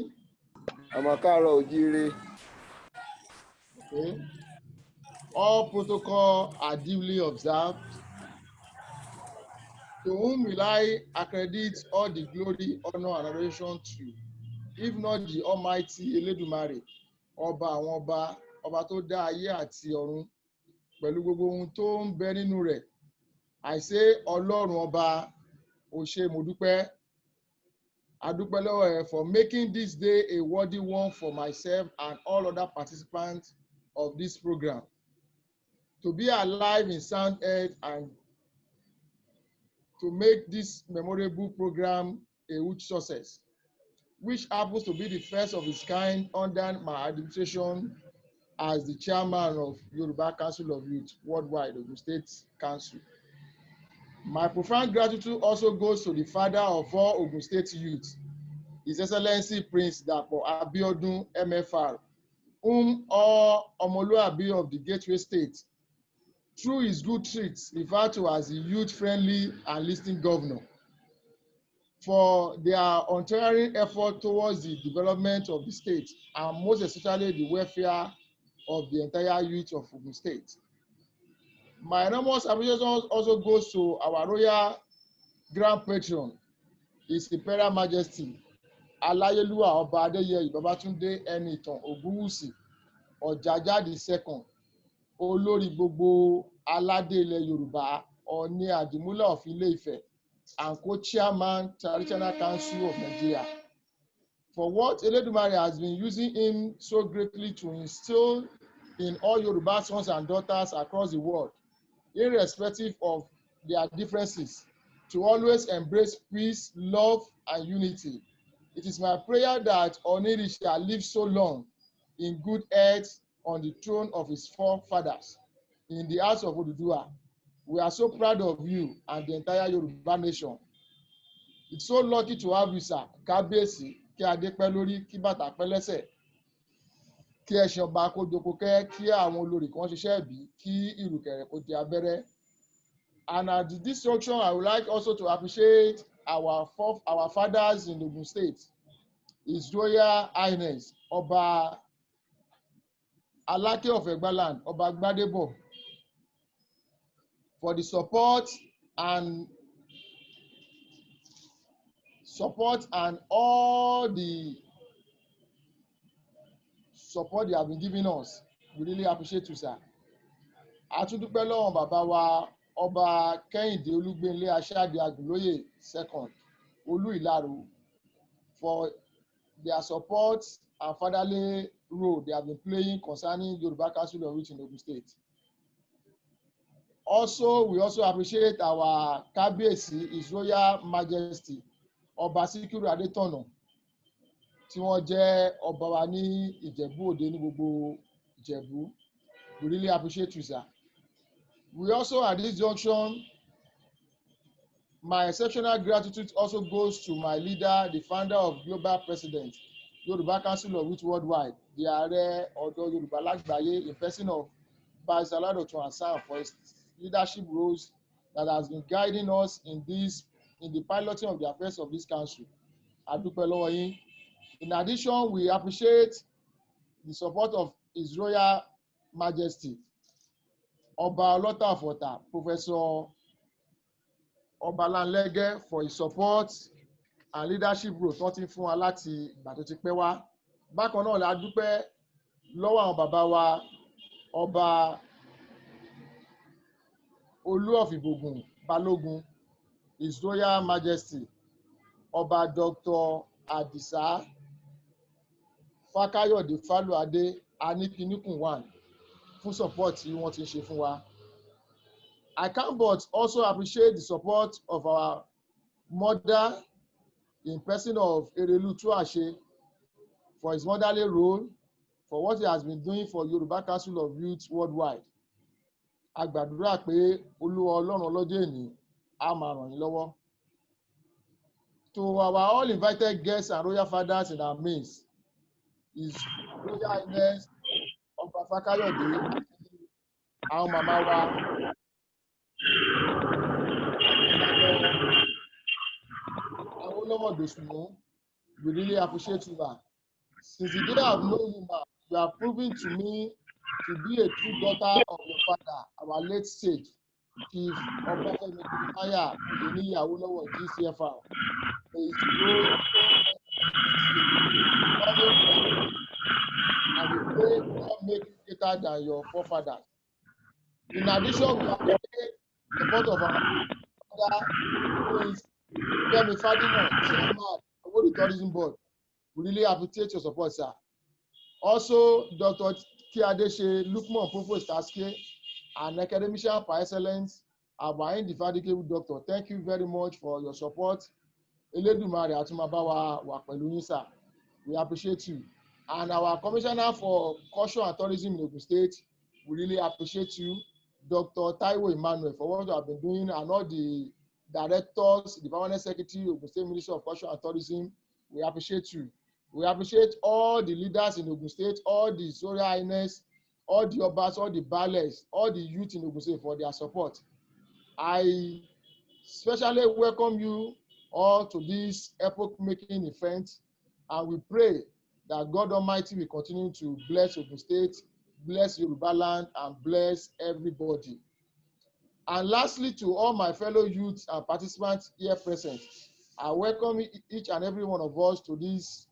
S5: Ọmọ káàárọ̀ oòjíire.
S1: Okay. All protocol are duly observed. To whom will I accredit all the glory, honor, and adoration to, if not the Almighty Elédùmarè, ọba àwọn ọba, ọba tó dá ayé àti ọ̀run, pẹ̀lú gbogbo ohun tó ń bẹ nínú rẹ̀. I say, Ọlọ́run ọba, o ṣé mo dúpẹ́. I dúpẹ́ lọ́wọ́ ẹ for making this day a worthy one for myself and all other participants of this program. To be alive in sound health and to make this memorable program a huge success, which happens to be the first of its kind under my administration as the chairman of Yoruba Council of Youth Worldwide, Ogun State Council. My profound gratitude also goes to the father of all Ogun State youth, His Excellency Prince Dapo Abiodun MFR, whom all Omoluabi of the Gateway State, through his good treats, referred to as the youth-friendly and listening governor, for their untiring effort towards the development of the state and most especially the welfare of the entire youth of Ogun State. My enormous appreciation also goes to our royal grand patron, His Imperial Majesty Alayeluwa Ọba Adéyẹyè Babátúndé Ẹnìtàn Ògúnwùsì Ọ̀jájá II, olórí gbogbo aládé ilẹ̀ Yorùbá, Ọọ̀ni Àdìmúlà of Ilé-Ifẹ̀, and co-chairman Traditional Council of Nigeria, for what Elédùmarè has been using him so greatly to instill in all Yoruba sons and daughters across the world, irrespective of their differences, to always embrace peace, love, and unity. It is my prayer that Oniri shall live so long in good health on the throne of his forefathers in the house of Oduduwa. We are so proud of you and the entire Yoruba nation. It's so lucky to have you, sir. Kábíyèsí, kí adé pẹ́ lórí, kí bàtà pẹ́ lẹ́sẹ̀, kí ẹṣin ọba kó jókòó kẹ́, kí àwọn olórí kan ṣiṣẹ́ ẹ̀bí, kí ìrùkẹ̀rẹ̀ kó di abẹ́rẹ́. And at this junction, I would like also to appreciate our fathers in Ogun State, His Royal Highness Ọba Aláké of Egbaland, Ọba Gbádébọ̀, for the support and all the support they have been giving us. We really appreciate you, sir. A tún dúpẹ́ lọ́wọ́ bàbá wa Ọba Kẹ́hìndé Olúgbénlé Aṣáde Àgùnlóyè II, Olú Ìlaró, for their support and fatherly role they have been playing concerning Yoruba Council of Youth in Ogun State. Also, we also appreciate our Kábíyèsí, His Royal Majesty Ọba Síkírù Adétọ̀nà, tí wọ́n jẹ́ ọba wa ní Ìjẹ̀bú Òde ní gbogbo Ìjẹ̀bú. We really appreciate you, sir. We also, at this junction, my exceptional gratitude also goes to my leader, the founder of Global President, Yoruba Council of Youth Worldwide, the Ààrẹ Ọ̀dọ́ Yorùbá Lágbàáyé, in person of Barrister Oládọ̀tun Hassan, for his leadership roles that has been guiding us in the piloting of the affairs of this council. A dúpẹ́ lọ́wọ́ yín. In addition, we appreciate the support of His Royal Majesty Ọba Ọlọ́tà of Ọ̀tà, Professor Ọbalanlẹ́gẹ́, for his support and leadership role tó ti fún wa láti ìgbà tó ti pẹ́ wá. Bákan náà la dúpẹ́ lọ́wọ́ àwọn bàbá wa Ọba Olú of Ìbògùn Balógun, His Royal Majesty Ọba Dr. Adisa Fákáyọ̀dé Fálùadé Aníkíníkùn one, fún support tí wọ́n ti ṣe fún wa. I can but also appreciate the support of our mother in person of Erelu Tuashe, for his motherly role, for what he has been doing for Yoruba Council of Youth Worldwide. A gbàdúrà pé Olúwa Ọlọ́run ọlọ́jọ́ èní á máa ràn yín lọ́wọ́. To our all invited guests and royal fathers in our midst, His Royal Highness Ọba Fákáyọ̀dé, àwọn màmá wa, Awólọ́wọ̀ Dòsùnmú, we really appreciate you, ma. Since the day I've known you, ma, you have proven to me to be a true daughter of your father, our late sage, Chief Obafemi Jeremiah Oyeniyi Awolowo GCFR. May his soul and we pray God make you greater than your forefathers. In addition, we appreciate the support of our father, who is Femi Fadimo, Chairman of the Tourism Board. We really appreciate your support, sir. Also, Dr. Kiadeshe Lukman Provost Aske, an academician par excellence, our indefatigable doctor. Thank you very much for your support. Eledumare Atumabawa wa pẹ̀lú yín, sir. We appreciate you. And our commissioner for culture and tourism in Ogun State, we really appreciate you, Dr. Taiwo Emmanuel, for what you have been doing, and all the directors, the permanent secretary of Ogun State Ministry of Culture and Tourism. We appreciate you. We appreciate all the leaders in Ogun State, all the His Royal Highness, all the Obas, all the Baales, all the youth in Ogun State for their support. I especially welcome you all to this epoch-making event, and we pray that God Almighty will continue to bless Ogun State, bless Yoruba land, and bless everybody. And lastly, to all my fellow youths and participants here present, I welcome each and every one of us to this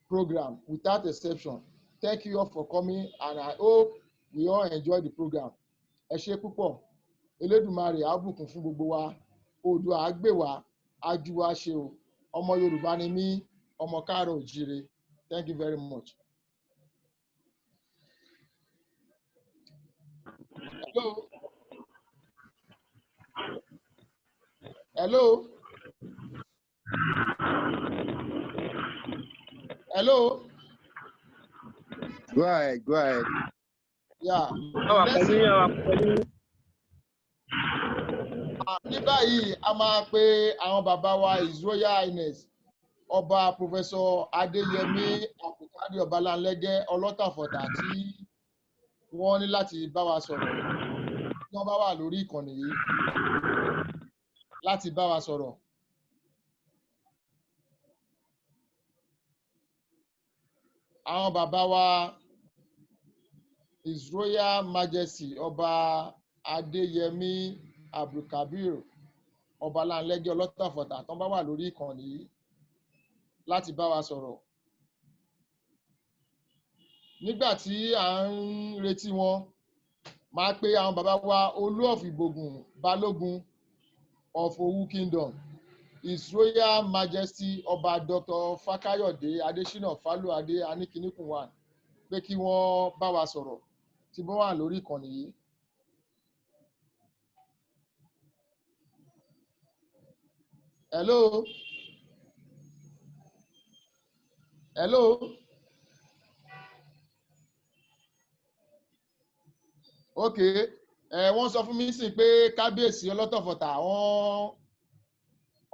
S1: program without exception. Thank you all for coming, and I hope we all enjoy the program. Ẹ ṣé púpọ̀, Elédùmarè á bùkún fún gbogbo wa, Oòduà á gbè wá, á jú wa ṣe o. Ọmọ Yorùbá ni mí, ọmọ Káàárọ̀ Oòjíire. Thank you very much. Hello. Hello. Hello.
S5: Go ahead, go ahead.
S1: Yeah. Ní báyìí, a máa pe àwọn bàbá wa His Royal Highness Ọba Professor Adéyẹmí Àbùkádé Ọbalanlẹ́gẹ́ Ọlọ́tàfọ̀tà tí wọ́n ní láti bá wa sọ̀rọ̀. Tí wọ́n bá wà lórí ìkànnì yìí láti bá wa sọ̀rọ̀. Àwọn bàbá wa His Royal Majesty Ọba Adéyẹmí Abdulkabir Ọbalanlẹ́gẹ́ Ọlọ́tàfọ̀tà tó bá wà lórí ìkànnì yìí láti bá wa sọ̀rọ̀. Nígbà tí à ń retí wọn, máa pe àwọn bàbá wa Olú of Ìbògùn Balógun of Owu Kingdom, His Royal Majesty Ọba Dr. Fakayode Adesina Faluade Anikinikun pé kí wọ́n bá wa sọ̀rọ̀ tí wọ́n wà lórí ìkànnì yìí. Hello. Hello. Okay. Wọ́n sọ fún mi sí pé kábíyèsí Ọlọ́tọ̀fọ̀tà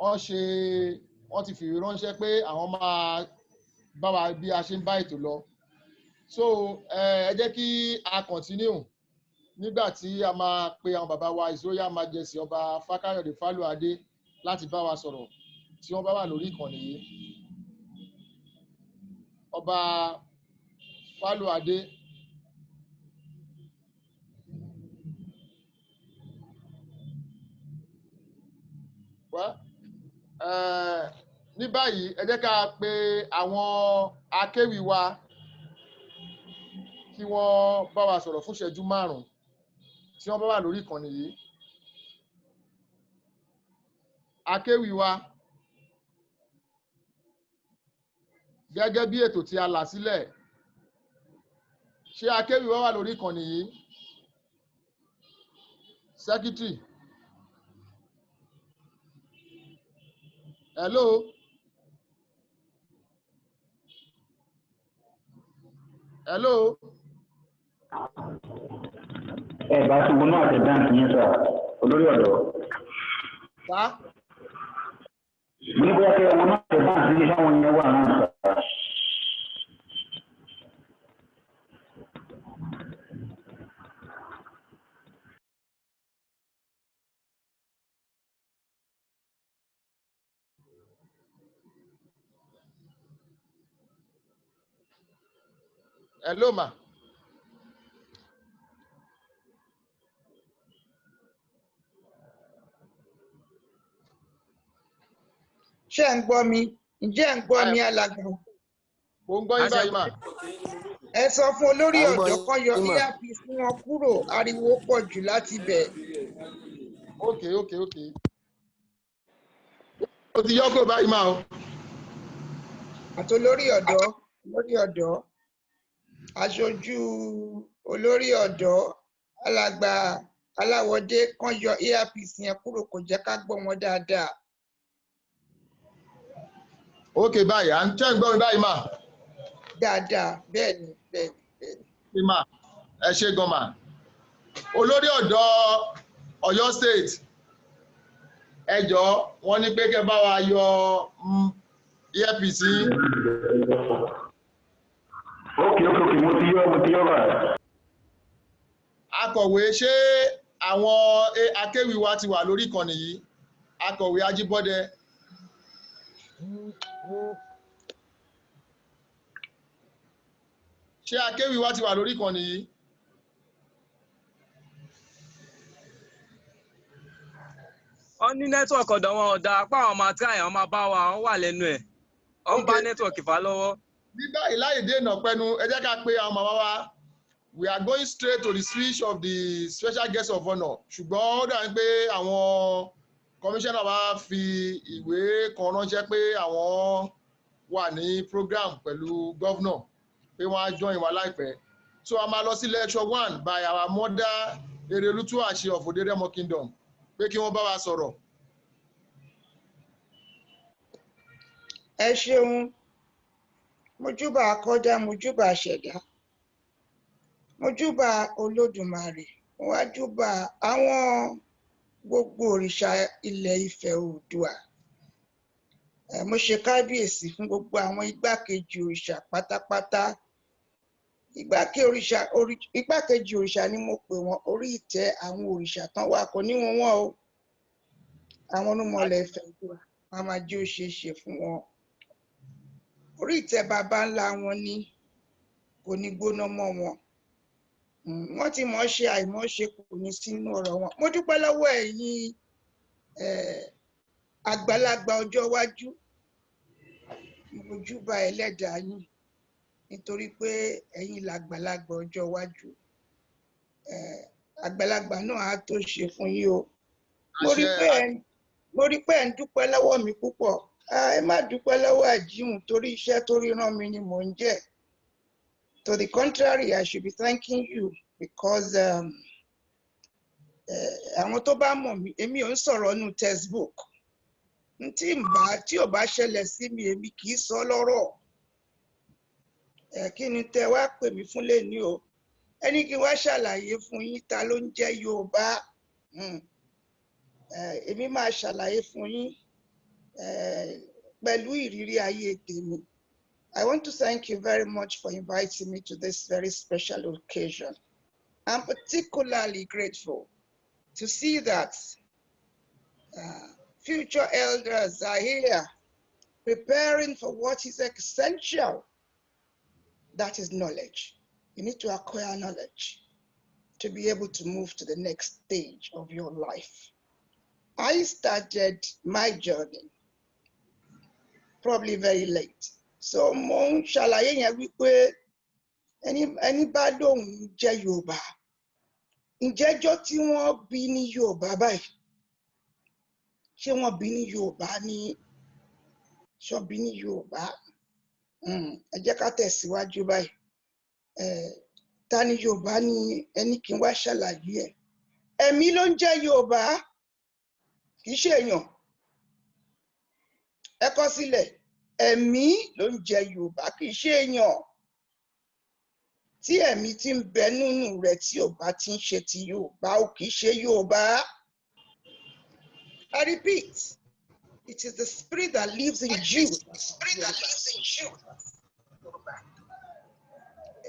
S1: wọ́n ti fi ránṣẹ́ pé àwọn máa bá wa bí a ṣe ń bá ètò lọ. So ẹ jẹ́ kí a continue nígbà tí a máa pe àwọn bàbá wa His Royal Majesty Ọba Fakayode Faluade láti bá wa sọ̀rọ̀ tí wọ́n bá wà lórí ìkànnì yìí. Ọba Faluade. Ní báyìí, ẹ jẹ́ ká pe àwọn akéwì wa kí wọ́n bá wa sọ̀rọ̀ fún ìṣẹ́jú 5 tí wọ́n bá wà lórí ìkànnì yìí. Akéwì wa, gẹ́gẹ́ bí ètò tí a là sílẹ̀, ṣé akéwì wa wà lórí ìkànnì yìí? Secretary. Hello. Hello.
S7: Bá ti wọnú àtẹ̀dáǹtì yín sọ olórí ọ̀dọ́.
S1: Sá.
S7: Mo ní bóyá kí ẹ wọnú àtẹ̀dáǹtì yín sáwọn yẹn wà náà sọ.
S1: Hello, ma.
S2: ṣé ẹ̀ ń gbọ́ mi ǹjẹ́ ẹ̀ ń gbọ́ mi alàgbà?
S1: Mo ń gbọ́ yín báyìí mà.
S2: Ẹ sọ fún olórí ọ̀dọ́ kan yọ earpiece wọn kúrò, ariwo pọ̀ jù láti bẹ̀.
S1: Okay. Ó ti yọ kó báyìí mà o.
S2: Àti olórí ọ̀dọ́ aṣojú olórí ọ̀dọ́ alàgbà Aláwọ̀dé kan yọ earpiece yẹn kúrò, kò jẹ́ ká gbọ́ wọn dáadáa.
S1: Okay báyìí à ń tẹ́ ń gbọ́ mi báyìí mà.
S2: Dáadáa bẹ́ẹ̀ ni.
S1: Ṣé mà ẹ ṣe gan mà. Olórí ọ̀dọ́ Ọ̀yọ́ State ẹ jọ̀ọ́ wọ́n ní pé kẹ́ bá wa yọ earpiece.
S7: Okay, mo ti yọ báyìí.
S1: Akọ̀wé ṣé àwọn akéwì wa ti wà lórí ìkànnì yìí? Akọ̀wé Ajíbọ́dé. Ṣé akéwì wa ti wà lórí ìkànnì yìí?
S4: Wọ́n ní nẹ́tíwọ̀kì ọ̀dọ̀ wọn ọ̀dà apá àwọn máa tíráì àwọn máa bá wa wọ́n wà lẹ́nu ẹ̀. Wọ́n bá nẹ́tíwọ̀kì fà lọ́wọ́.
S1: Ní báyìí láì dènà pẹ́nu ẹ jẹ́ ká pé àwọn màmá wa. We are going straight to the speech of the special guest of honor. Ṣùgbọ́n ó dàbí pé àwọn commissioner wa fi ìwé kan ránṣẹ́ pé àwọn wà ní program pẹ̀lú governor pé wọ́n á join wa láìpẹ́. So a máa lọ sí lecture 1 by our mother Erelu Ashe of Oderemo Kingdom pé kí wọ́n bá wa sọ̀rọ̀.
S2: Ẹ ṣeun, mojúbà akọ́dá, mojúbà àṣẹ̀dá, mojúbà Olódùmarè, mo wá júbà àwọn gbogbo òrìṣà ilẹ̀ Ifẹ̀ Oòduà. Mo ṣe kábíyèsí fún gbogbo àwọn igbákejì òrìṣà pátápátá. Igbákejì òrìṣà ni mo pè wọ́n, orí ìtẹ́ àwọn òrìṣà tán wà kò ní wọn o. Àwọn olúmọlẹ̀ Ifẹ̀ Oòduà wọn máa jẹ́ ó ṣeé ṣe fún wọn. Orí ìtẹ́ bàbá ńlá wọn ní kò ní gbóná mọ́ wọn. Wọ́n ti mọ̀ ṣe àìmọ̀ ṣe kò ní sínú ọ̀rọ̀ wọn. Mo dúpẹ́ lọ́wọ́ ẹ̀yin àgbàlagbà ọjọ́ iwájú. Mo júbà ẹlẹ́dàá yín nítorí pé ẹ̀yin làgbàlagbà ọjọ́ iwájú. Àgbàlagbà náà á tó ṣe fún yín o. Mo rí pé ẹ̀ ń dúpẹ́ lọ́wọ́ mi púpọ̀. Ẹ má dúpẹ́ lọ́wọ́ àjíhùn torí iṣẹ́ tó ríran mi ni mò ń jẹ́. To the contrary, I should be thanking you because àwọn tó bá mọ̀ mí, èmi ò ń sọ̀rọ̀ nínú textbook. Tí ò bá ṣẹlẹ̀ sí mi, èmi kì í sọ lọ́rọ̀. Kí ni tẹ́ wá pè mí fún lẹ́ni o? Ẹni kí wá ṣàlàyé fún yín ta ló ń jẹ́ Yorùbá. Èmi máa ṣàlàyé fún yín pẹ̀lú ìrírí ayé tèmi. I want to thank you very much for inviting me to this very special occasion. I'm particularly grateful to see that future elders are here preparing for what is essential. That is knowledge. You need to acquire knowledge to be able to move to the next stage of your life. I started my journey probably very late. So mo ń ṣàlàyé yẹn wípé ẹni bá lóun jẹ́ Yorùbá, ǹjẹ́jọ́ tí wọ́n bí ní Yorùbá báyìí, ṣé wọ́n bí ní Yorùbá ní ṣọ́ bí ní Yorùbá? Ẹ jẹ́ ká tẹ̀síwájú báyìí. Ta ni Yorùbá ní ẹni kí n wá ṣàlàyé ẹ̀? Ẹ̀mí ló ń jẹ́ Yorùbá, kì í ṣe èèyàn. Ẹ kọ sílẹ̀. Ẹ̀mí ló ń jẹ́ Yorùbá, kì í ṣe èèyàn. Tí ẹ̀mí ti ń bẹ nínú rẹ̀ tí ò bá ti ń ṣe ti Yorùbá, ò kì í ṣe Yorùbá. I repeat, it is the spirit that lives in you.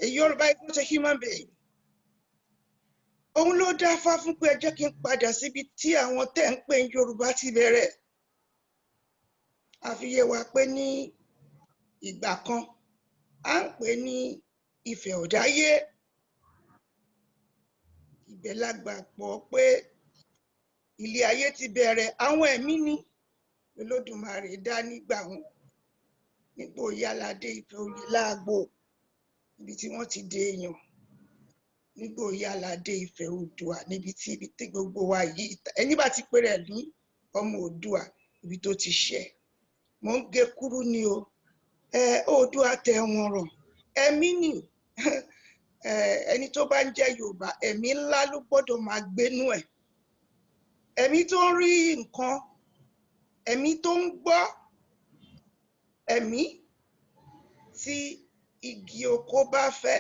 S2: A Yorùbá is not a human being. Òun ló dáfá fún pé ẹ jẹ́ kí n padà síbi tí àwọn tẹ́ ń pè ní Yorùbá ti bẹ̀rẹ̀. A fi yé wa pé ní ìgbà kan à ń pè ní Ifẹ̀ Ọ̀dáyé. Ibẹ̀ la gbà pọ̀ pé ilé ayé ti bẹ̀rẹ̀, àwọn ẹ̀mí ni Olódùmarè dá nígbà wọn nípò Ìyáládé Ifẹ̀ oyè láàgbò ibi tí wọ́n ti dé èèyàn nígbò Ìyáládé Ifẹ̀ Oòduà níbi tí gbogbo wa yìí ẹni bá ti pèrè ní ọmọ Oòduà ibi tó ti ṣẹ mò ń gé kúrú ni o Oòduà tẹ wọn rọ ẹ̀mí ni ẹni tó bá ń jẹ́ Yorùbá ẹ̀mí ńlá ló gbọ́dọ̀ máa gbénú ẹ̀ ẹ̀mí tó ń rí nǹkan ẹ̀mí tó ń gbọ́ ẹ̀mí tí igi oko bá fẹ́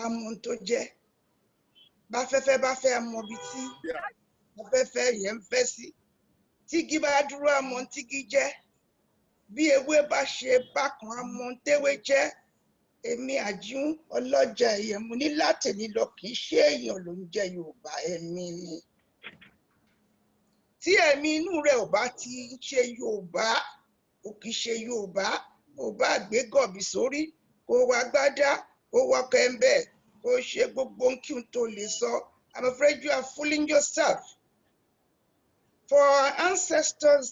S2: amọ̀ tó jẹ́ bá fẹ́fẹ́ bá fẹ́ amọ̀ bí tí afẹ́fẹ́ yẹn ń fẹ́ sí tígi bá dúró amọ̀ tígi jẹ́ bí ewé bá ṣe bákan amọ̀ téwé jẹ́ èmi Àjíún ọlọ́jà ìyẹ̀mú ní látẹ̀ní lọ kì í ṣe èèyàn ló ń jẹ́ Yorùbá ẹ̀mí ni tí ẹ̀mí inú rẹ̀ ò bá ti ń ṣe Yorùbá ò kì í ṣe Yorùbá ò bá gbé gọ̀bì sórí kó wá gbádá kó wá kẹ́ńbẹ̀ kó ṣe gbogbo kí n tó lè sọ I'm afraid you are fooling yourself. For our ancestors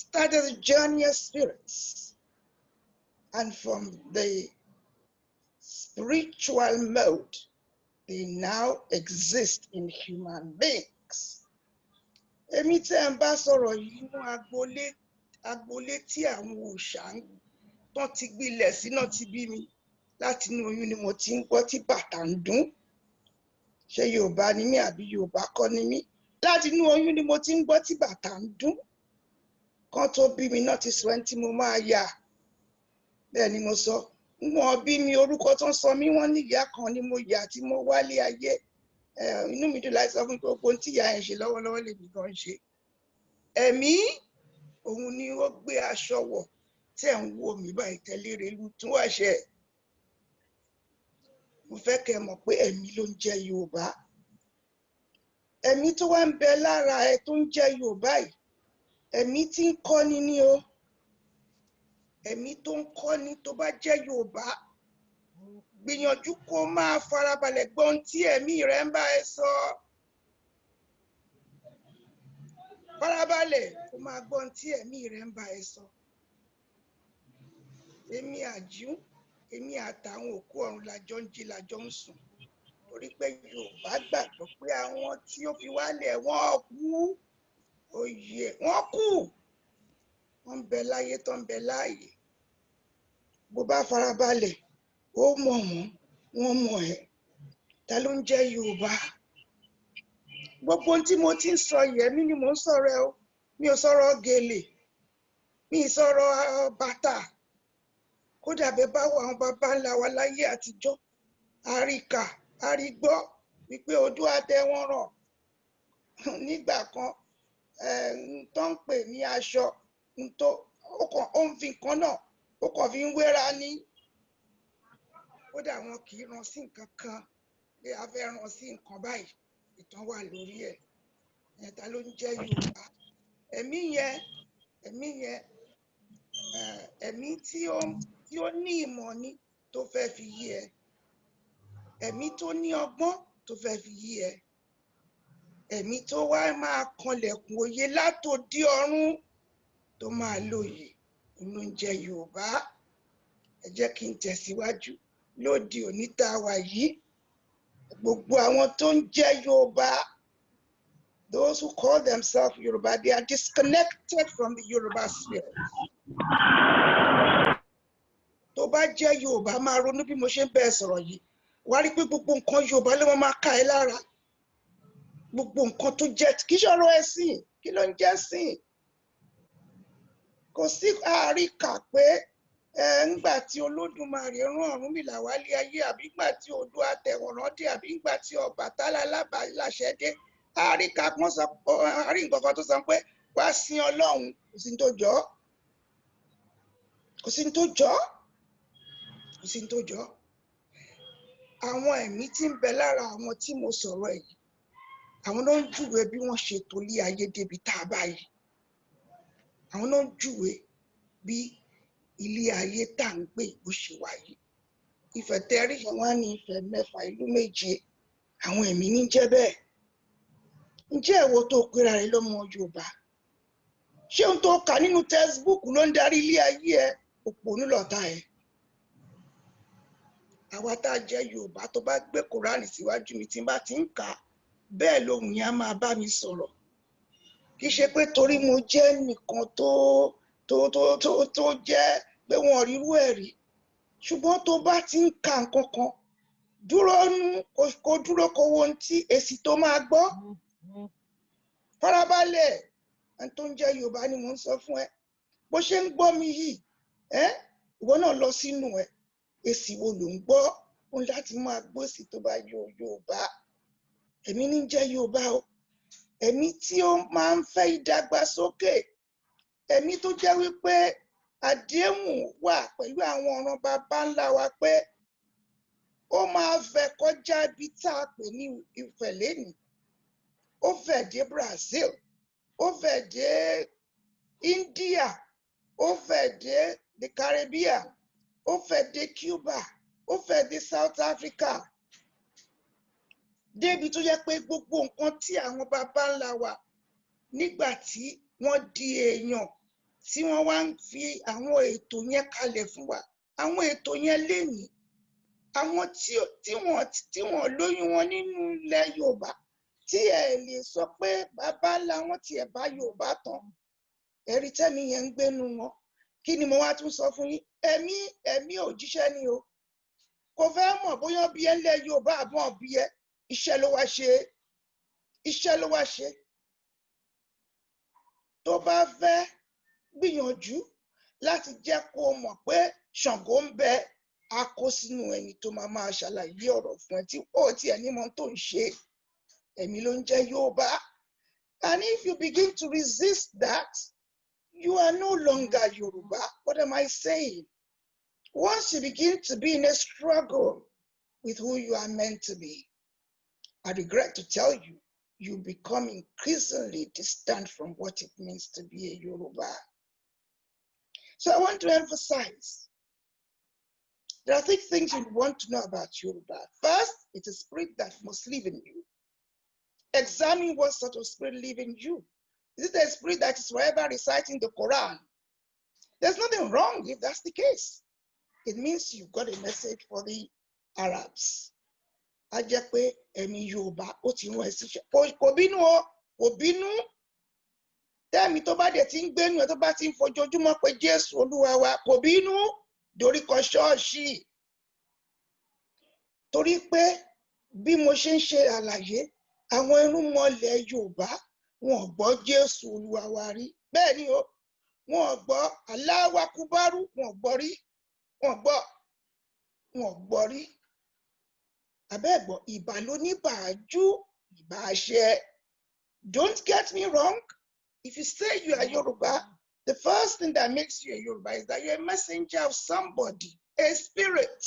S2: started a journey of spirits and from the spiritual mode they now exist in human beings. Èmi tẹ́ ń bá sọ̀rọ̀ yìí nínú agboolé tí àwọn òòṣà tán ti gbilẹ̀ sí náà ti bí mi láti inú oyún ni mo ti ń gbọ́ tí bàtà ń dún ṣé Yorùbá ni mí àbí Yorùbá kọ́ ni mí láti inú oyún ni mo ti ń gbọ́ tí bàtà ń dún kán tó bí mi náà ti sọ ẹni tí mo máa yà bẹ́ẹ̀ ni mo sọ wọn bí mi orúkọ tó ń sọ mí wọ́n ní ìyá kan ni mo yà tí mo wálé ayé inú mi dùn láti sọ fún gbogbo tí ìyá ẹ̀ ń ṣe lọ́wọ́lọ́wọ́ lèmi gan ṣe ẹ̀mí òun ni ó gbé aṣọ wọ̀ tẹ̀ ń wo mi báyìí tẹ́lẹ̀ rẹ̀ lù tún àṣẹ mo fẹ́ kẹ́ mọ̀ pé ẹ̀mí ló ń jẹ́ Yorùbá ẹ̀mí tó wá ń bẹ lára ẹ tó ń jẹ́ Yorùbá yìí ẹ̀mí tí ń kọ́ni ni o ẹ̀mí tó ń kọ́ni tó bá jẹ́ Yorùbá gbìyànjú kó máa farabalẹ̀ gbọ́ ohun tí ẹ̀mí rẹ̀ ń bá ẹ sọ farabalẹ̀ kó máa gbọ́ ohun tí ẹ̀mí rẹ̀ ń bá ẹ sọ èmi Àjíún èmi àtàwọn òkú ọ̀run lájọ ń jí lájọ ń sùn torí pé Yorùbá gbàgbọ́ pé àwọn tí ó fi wálẹ̀ wọ́n kú oyè wọ́n kú wọ́n ń bẹ láyé tó ń bẹ láàyè bó bá farabalẹ̀ ó mọ̀ wọ́n mọ̀ ẹ́ ta ló ń jẹ́ Yorùbá gbogbo ohun tí mo ti ń sọ yẹ̀mí ni mò ń sọ̀rọ̀ ẹ o mi ò sọ̀rọ̀ gèlè mi ì sọ̀rọ̀ bàtà kódà bẹ́ẹ̀ bá wọ àwọn bàbá ńlá wa láyé àtijọ́ àríkà àrígbọ́ wípé Oòduà tẹ wọ́n rọ̀ nígbà kan tó ń pè ní aṣọ ó ń fi nǹkan náà ó kàn fi ń wéra ní kódà wọn kì í rán sí nǹkan kan bí a fẹ́ rán sí nǹkan báyìí ìtàn wà lórí ẹ̀ ẹ̀ta ló ń jẹ́ Yorùbá ẹ̀mí yẹn ẹ̀mí tí ó ní ìmọ̀ ni tó fẹ́ fi yí ẹ ẹ̀mí tó ní ọgbọ́n tó fẹ́ fi yí ẹ ẹ̀mí tó wá máa kanlẹ̀kùn òye látòdì ọ̀run tó máa lóye ló ń jẹ́ Yorùbá ẹ jẹ́ kí n tẹ̀síwájú lóde òní tá a wà yìí gbogbo àwọn tó ń jẹ́ Yorùbá those who call themselves Yorùbá they are disconnected from the Yorùbá spirit. Tó bá jẹ́ Yorùbá máa ronú bí mo ṣe ń bẹ́ẹ̀ sọ̀rọ̀ yìí wá rí pé gbogbo nǹkan Yorùbá ló máa ká ẹ lára gbogbo nǹkan tó jẹ́ kí ṣọ̀rọ̀ ẹ̀sìn kí ló ń jẹ́ sìn kò sí àríkà pé ńgbà tí Olódùmarè rán Ọ̀rúnmìlà wálé ayé àbí ńgbà tí Oòduà tẹ̀wọ̀n rántí àbí ńgbà tí Ọbàtálá láṣẹ dé àríkà kan sọ àrí nǹkan kan tó sọ pé wá sin Ọlọ́run kò sí ní tó jọ kò sí ní tó jọ kò sí ní tó jọ àwọn ẹ̀mí tí ń bẹ lára àwọn tí mo sọ̀rọ̀ yìí àwọn ló ń júwe bí wọ́n ṣe tò lé ayé débi tá a báyìí àwọn ló ń júwe bí ilé ayé tá à ń gbé bó ṣe wà yìí Ifẹ̀ tẹ́rí yẹn wá ní Ifẹ̀ mẹ́fà ìlú méje àwọn ẹ̀mí ní jẹ́ bẹ́ẹ̀ ǹjẹ́ ẹ̀wọ̀ tó pera rẹ̀ lọ́mọ Yorùbá ṣé ohun tó kà nínú textbook ló ń darí ilé ayé ẹ? Òpònú lọ̀tá ẹ. Àwa tá a jẹ́ Yorùbá tó bá gbé Kùránì síwájú mi tí n bá ti ń kà á, bẹ́ẹ̀ lohùn yẹn á máa bá mi sọ̀rọ̀. Kì í ṣe pé torí mo jẹ́ nìkan tó jẹ́ pé wọ́n rírú ẹ̀ rí. Ṣùgbọ́n tó bá ti ń ka nǹkan kan, kó dúró kó wo ohun tí èsì tó máa gbọ́. Farabalẹ̀, ẹni tó ń jẹ́ Yorùbá ni mò ń sọ fún ẹ. Bó ṣe ń gbọ́ mi yìí, ìwọ náà lọ sínú ẹ. Èsì wo ló ń gbọ́? Ó láti máa gbọ́ èsì tó bá yọ Yorùbá. Èmi ní jẹ́ Yorùbá o. Ẹ̀mí tí ó máa ń fẹ́ ìdàgbàsókè. Ẹ̀mí tó jẹ́ wípé àdéhùn wà pẹ̀lú àwọn ọ̀ràn bàbá ńlá wa pé ó máa fẹ́ kọjá ibi tá a pè ní Ifẹ̀ lénìí. Ó fẹ́ dé Brazil, ó fẹ́ dé India, ó fẹ́ dé the Caribbean, ó fẹ́ dé Cuba, ó fẹ́ dé South Africa. Débi tó yẹ pé gbogbo nǹkan tí àwọn bàbá ńlá wa nígbà tí wọ́n di èèyàn tí wọ́n wá ń fi àwọn ètò yẹn kalẹ̀ fún wa. Àwọn ètò yẹn lénìí, àwọn tí wọ́n lóyún wọn nínú ilẹ̀ Yorùbá tí ẹ lè sọ pé bàbá ńlá wọn tiẹ̀ bá Yorùbá tán. Ẹ̀rí tẹ́mi yẹn ń gbénu wọn. Kí ni mo wá tún sọ fún yín? Ẹ̀mí òjíṣẹ́ ni o. Kò fẹ́ mọ̀ bóyá bí ẹ ńlẹ̀ Yorùbá àbọ̀ bí ẹ. Iṣẹ́ ló wá ṣe. Iṣẹ́ ló wá ṣe. Tó bá fẹ́ gbìyànjú láti jẹ́ kó mọ̀ pé Ṣàngó ń bẹ, a kó sínú ẹni tó máa ṣàlàyé ọ̀rọ̀ fún ẹ tí ó tiẹ̀ ní mọ̀ tó ń ṣe. Ẹ̀mí ló ń jẹ́ Yorùbá. And if you begin to resist that, you are no longer Yoruba. What am I saying? Once you begin to be in a struggle with who you are meant to be, I regret to tell you, you become increasingly distant from what it means to be a Yoruba. So I want to emphasize, there are 6 things you want to know about Yoruba. First, it's a spirit that must live in you. Examine what sort of spirit lives in you. Is it a spirit that is forever reciting the Quran? There's nothing wrong if that's the case. It means you've got a message for the Arabs. A jẹ́ pé ẹ̀mí Yorùbá ó ti rán ẹ síṣẹ́. Kò bínú o, kò bínú. Tẹ́mi tó bá dẹ̀ ti ń gbénu ẹ̀ tó bá ti ń fojoojúmọ́ pé Jésù Olúwa wa, kò bínú. Dorí kọ ṣọ́ọ̀ṣì. Torí pé bí mo ṣe ń ṣe àlàyé, àwọn irúnmọlẹ̀ Yorùbá wọn ò gbọ́ Jésù Olúwa wa rí. Bẹ́ẹ̀ ni o, wọn ò gbọ́ Allahu Akbaru, wọn ò gbọ́ rí. Wọn ò gbọ́ rí. Abẹ́ẹ̀gbọ́, ìbà ló ní bàájú, ìbà àṣẹ. Don't get me wrong. If you say you are Yoruba, the first thing that makes you a Yoruba is that you're a messenger of somebody, a spirit.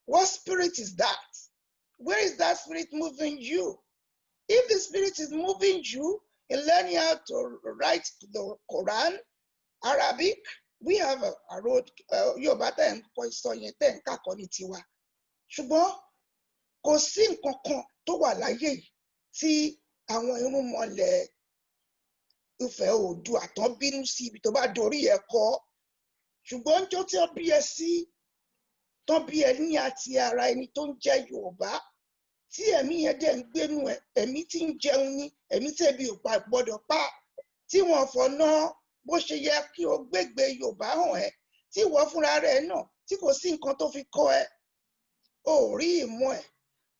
S2: What spirit is that? Where is that spirit moving you? If the spirit is moving you in learning how to write the Quran, Arabic, we have a road, Yoruba ten sọ yẹn ten kakọ ní tiwa. Ṣùgbọ́n kò sí nǹkan kan tó wà láyé tí àwọn irúnmọlẹ̀ Ifẹ̀ Oòduà tán bínú sí ibi tó bá dorí ẹ̀ kọ́. Ṣùgbọ́n ọjọ́ tí wọ́n bí ẹ sí, tán bí ẹ ní àti ara ẹni tó ń jẹ́ Yorùbá, tí ẹ̀mí yẹn dẹ̀ ń gbénu ẹ̀, ẹ̀mí tí ń jẹun ní, ẹ̀mí tẹ̀bi ò pa gbọ́dọ̀ pa, tí wọ́n fọ̀nà bó ṣe yẹ kí o gbégbé Yorùbá hàn ẹ́, tí wọ́n fúnra rẹ̀ náà tí kò sí nǹkan tó fi kọ́ ẹ. O ò rí ìmọ̀ ẹ̀,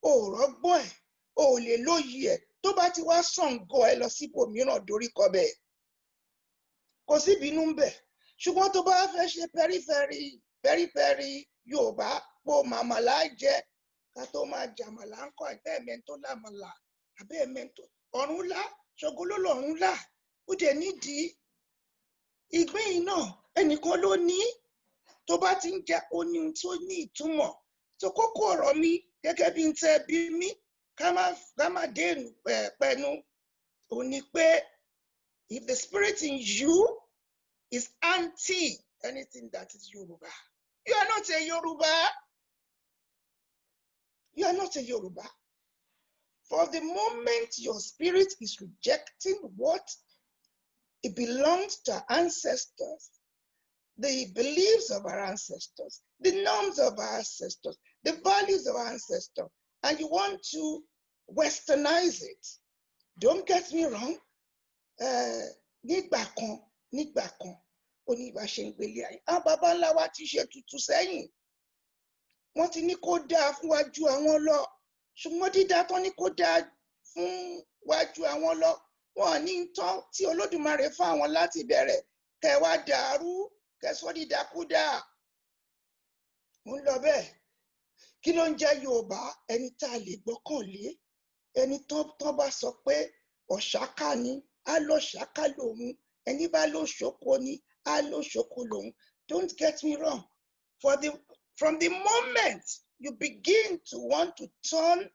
S2: o ò rọ́gbọ́n ẹ̀, o ò lè lóye ẹ̀. Tó bá ti wá Ṣàngó ẹ lọ síbòmíràn dorí kọ bẹ́ẹ̀. Kò sí ìbínú ń bẹ̀. Ṣùgbọ́n tó bá fẹ́ ṣe pẹ́rípẹ́rí Yorùbá, po màmàlà jẹ, ká tó máa jàmàlà ń kọ́ ẹ̀bẹ́ ẹ̀mẹ́ntó lámàlà, àbẹ́ ẹ̀mẹ́ntó. Ọ̀run lá, Ṣàngó ló lọ́run lá. Ó dẹ̀ nídìí. Ìgbín yìí náà, ẹnìkan ló ní. Tó bá ti ń jẹ oní tó ní ìtumọ̀. So kókó ọ̀rọ̀ mi gẹ́gẹ́ bí n tẹ́ bí mi, ká má dé pẹ̀nu. Ó ní pé if the spirit in you is anti anything that is Yoruba, you are not a Yoruba. You are not a Yoruba. For the moment your spirit is rejecting what It belongs to our ancestors, the beliefs of our ancestors, the norms of our ancestors, the values of our ancestors, and you want to westernize it. Don't get me wrong. Nígbà kan, oníbà ṣe ń gbélé ayé. Àwọn baba ńlá wa ti ṣe tutù sẹ́yìn. Wọ́n ti ní kó dáa fún wájú àwọn lọ. Ṣùgbọ́n dídá tán ní kó dáa fún wájú àwọn lọ. Wọ́n ní tán tí Olódùmarè fún àwọn láti bẹ̀rẹ̀. Kẹ wá dàrú, kẹ sọ dídákúdà. Mo ń lọ bẹ́ẹ̀. Kí ló ń jẹ́ Yorùbá? Ẹni tá a lè gbọ́kànlé. Ẹni tán bá sọ pé ọ̀ṣáká ni, á lọ ṣáká lòun. Ẹni bá lọ ṣókó ni, á lọ ṣókó lòun. Don't get me wrong. From the moment you begin to want to turn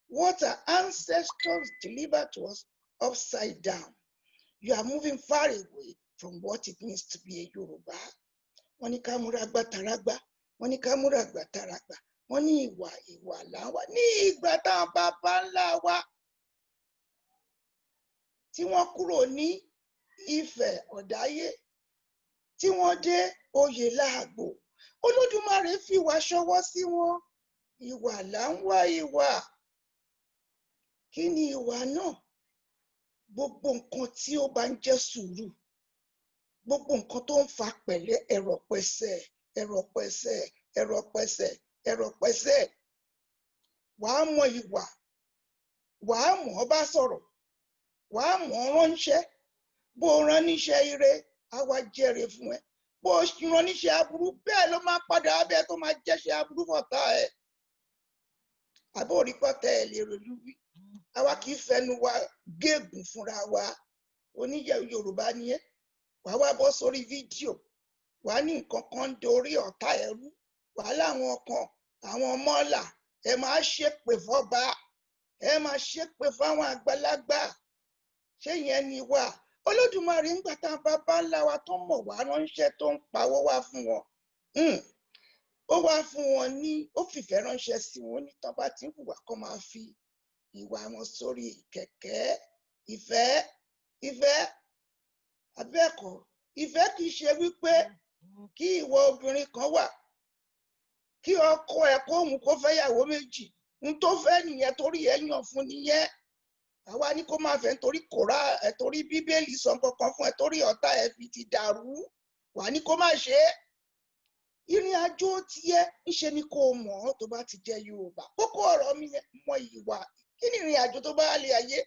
S2: what our ancestors delivered to us upside down, you are moving far away from what it means to be a Yoruba. Wọ́n ní ká múra gbàtàràgbà, wọ́n ní ká múra gbàtàràgbà, wọ́n ní ìwà làwa ní ìgbà táwọn bàbá ńlá wa tí wọ́n kúrò ní Ifẹ̀ Ọ̀dáyé, tí wọ́n dé Oyè Láàgbò. Olódùmarè fi wá ṣọwọ́ sí wọn. Ìwà là ń wá ìwà. Kí ni ìwà náà? Gbogbo nǹkan tí ó bá ń jẹ́ sùúrù, gbogbo nǹkan tó ń fa pẹ̀lẹ́, ẹ̀rọ̀pẹ̀sẹ̀. Wàá mọ ìwà, wàá mọ̀ ọ́ bá sọ̀rọ̀, wàá mọ̀ ọ́ ránṣẹ́. Bó o rán níṣẹ́ ire, á wá jẹ́rìí fún ẹ. Bó o rán níṣẹ́ aburú, bẹ́ẹ̀ ló máa padà abẹ́ tó máa jẹ́ṣẹ́ aburú fọ̀tá ẹ̀. Àbó orí pọ́tẹ́ ẹ̀ lè rò lúwí. Àwa kì í fẹnu wa gégùn fúnra wa. Oníyẹ̀ Yorùbá ni ẹ́. Wàá wá bọ́ sórí fídíò. Wàá ní nǹkan kan dorí ọ̀tá ẹrú. Wàá láwọn kan, àwọn mọ́là, ẹ máa ṣépè fọ́ba. Ẹ máa ṣépè fáwọn àgbàlagbà. Ṣé ìyẹn ni wà? Olódùmarè ń gbà tá bàbá ńlá wa tó mọ̀ wá ránṣẹ́ tó ń pawó wá fún wọn. Ó wá fún wọn ní, ó fìfẹ́ ránṣẹ́ sí wọn ní tán bá ti ń hùwà kó máa fi ìwà wọn sórí kẹ̀kẹ́. Ìfẹ́ abẹ́ẹ̀kọ́. Ìfẹ́ kìí ṣe wípé kí ìwọ obìnrin kan wà, kí ọkọ ẹ̀ kó mú kó fẹ́yàwó méjì. N tó fẹ́ nìyẹn torí ẹ̀ yàn fún nìyẹn. Àwa ní kó máa fẹ́ torí Bíbélì sọ kankan fún ẹ torí ọ̀tá ẹ fi ti dàrú. Wà ní kó má ṣe é. Ìrìn àjò tiẹ̀ ńṣe ni kó mọ̀ ọ́ tó bá ti jẹ́ Yorùbá. Kókó ọ̀rọ̀ mi mọ ìwà. Kí ni ìrìn àjò tó bá lè ayé?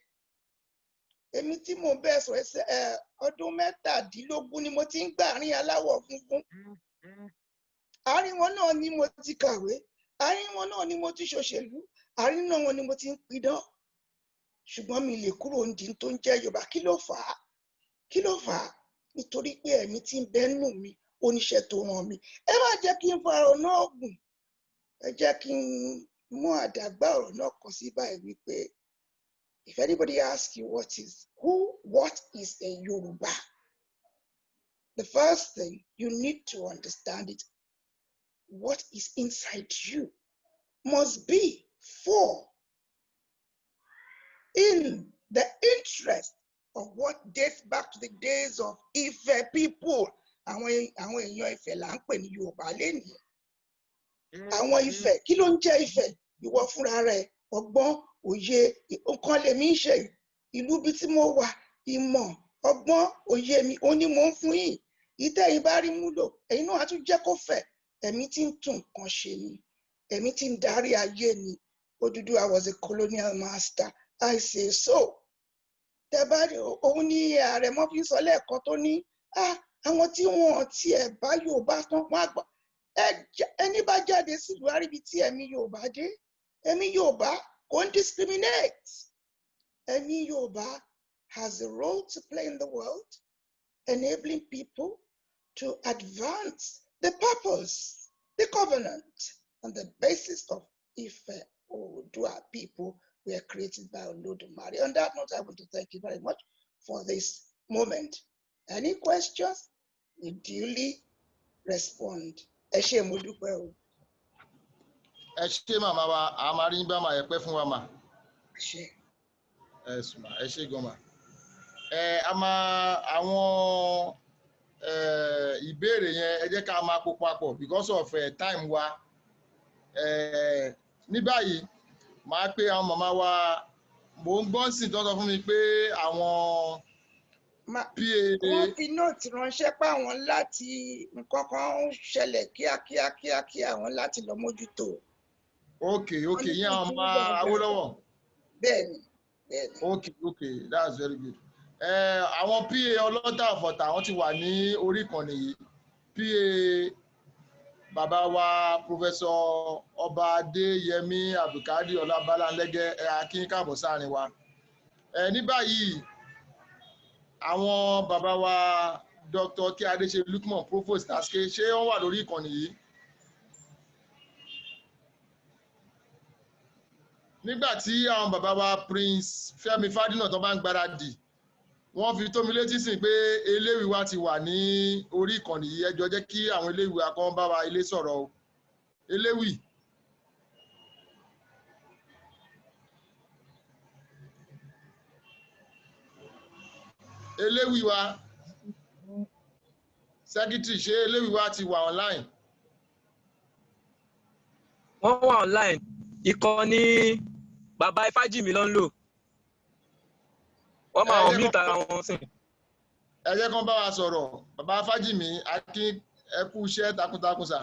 S2: Èmi tí mò ń bẹ́ẹ̀ sọ ọdún 17 ni mo ti ń gbà àárín aláwọ̀ funfun. Àárín wọn náà ni mo ti kàwé. Àárín wọn náà ni mo ti ṣòṣèlú. Àárín náà wọn ni mo ti ń pidán. Ṣùgbọ́n mi lè kúrò ní tó ń jẹ́ Yorùbá. Kí ló fà á? Nítorí pé ẹ̀mí tí ń bẹ nù mí, oníṣẹ́ tó ràn mí. Ẹ má jẹ́ kí n fa ọ̀rọ̀ náà gùn. Ẹ jẹ́ kí n mú àdàgbà ọ̀rọ̀ náà kan sí báyìí wípé if anybody asks you what is a Yoruba, the first thing you need to understand it, what is inside you must be for in the interest of what dates back to the days of Ife people. Àwọn èèyàn Ifẹ̀ là ń pè ní Yorùbá lénìí. Àwọn Ifẹ̀, kí ló ń jẹ́ Ifẹ̀? Ìwọ fúnra rẹ̀, ọgbọ́n, òye, nǹkan lèmi ń ṣe. Ìlú bí tí mo wà, ìmọ̀, ọgbọ́n, òye mi, ó ní mò ń fún yín. Ìtẹ́yìn bá rí múlò, ẹ̀yin náà á tún jẹ́ kó fẹ̀. Ẹ̀mí tí ń tún nǹkan ṣe ni. Ẹ̀mí tí ń darí ayé ni. Odùduwà was a colonial master. I say so. Tẹ́bá òun ní ààrẹ mọ́ fi sọ lẹ́ẹ̀kan tó ní, àwọn tí wọ́n ti ẹ̀ bá Yorùbá tán wọ́n àgbà. Ẹni bá jáde sílùú àríbi tí ẹ̀mí Yorùbá dé. Ẹ̀mí Yorùbá kò ń discriminate. Ẹ̀mí Yorùbá has a role to play in the world, enabling people to advance the purpose, the covenant, and the basis of Ife Oòduà people were created by Olódùmarè. On that note, I want to thank you very much for this moment. Any questions? We duly respond. Ẹ ṣé mo dúpẹ́ o.
S1: Ẹ ṣé màmá wa, a máa rí bá máa yẹ pẹ́ fún wa mà.
S2: Ẹ ṣé.
S1: Ẹ sùn mà, ẹ ṣé gan mà. a máa àwọn ìbéèrè yẹn ẹ jẹ́ ká máa kó papọ̀ because of time wa. Ní báyìí màá pé àwọn màmá wa mò ń gbọ́ sí tó sọ fún mi pé àwọn
S2: wọ́n fi nóòtì ránṣẹ́ pé àwọn láti nǹkan kan ń ṣẹlẹ̀ kíákíá àwọn láti lọ mójútó.
S1: ok yẹn àwọn máa Awólọ́wọ̀.
S2: Bẹ́ẹ̀ni.
S1: ok that's very good. Àwọn PA ọlọ́tà ọ̀fọ̀tà àwọn ti wà ní orí ìkànnì yìí. PA bàbá wa Professor Ọba Adéyẹmí Abdulkadir Ọlábálánlẹ́gẹ́ akínyìn káàbọ̀ sáàrin wa. Ní báyìí àwọn bàbá wa Dr. Kí Adéṣe Lukman Provost Aske ṣé wọ́n wà lórí ìkànnì yìí? Nígbà tí àwọn bàbá wa Prince Fẹ́mi Fádínà tó bá ń gbáradì wọ́n fi tó mi létí sìn pé eléwì wa ti wà ní orí ìkànnì yìí. Ẹ jọ̀ọ́ jẹ́ kí àwọn eléwì wa kàn bá wa ilé sọ̀rọ̀ o. Eléwì. Eléwì wa secretary ṣé eléwì wa ti wà online?
S4: Wọ́n wà online. Ìkànnì bàbá Ifájìmí ló ń lò. Wọ́n máa hàn mí tara wọn sìn.
S1: Ẹ jẹ́ kán bá wa sọ̀rọ̀. Bàbá Ifájìmí ẹ kú iṣẹ́ takuntakun sà.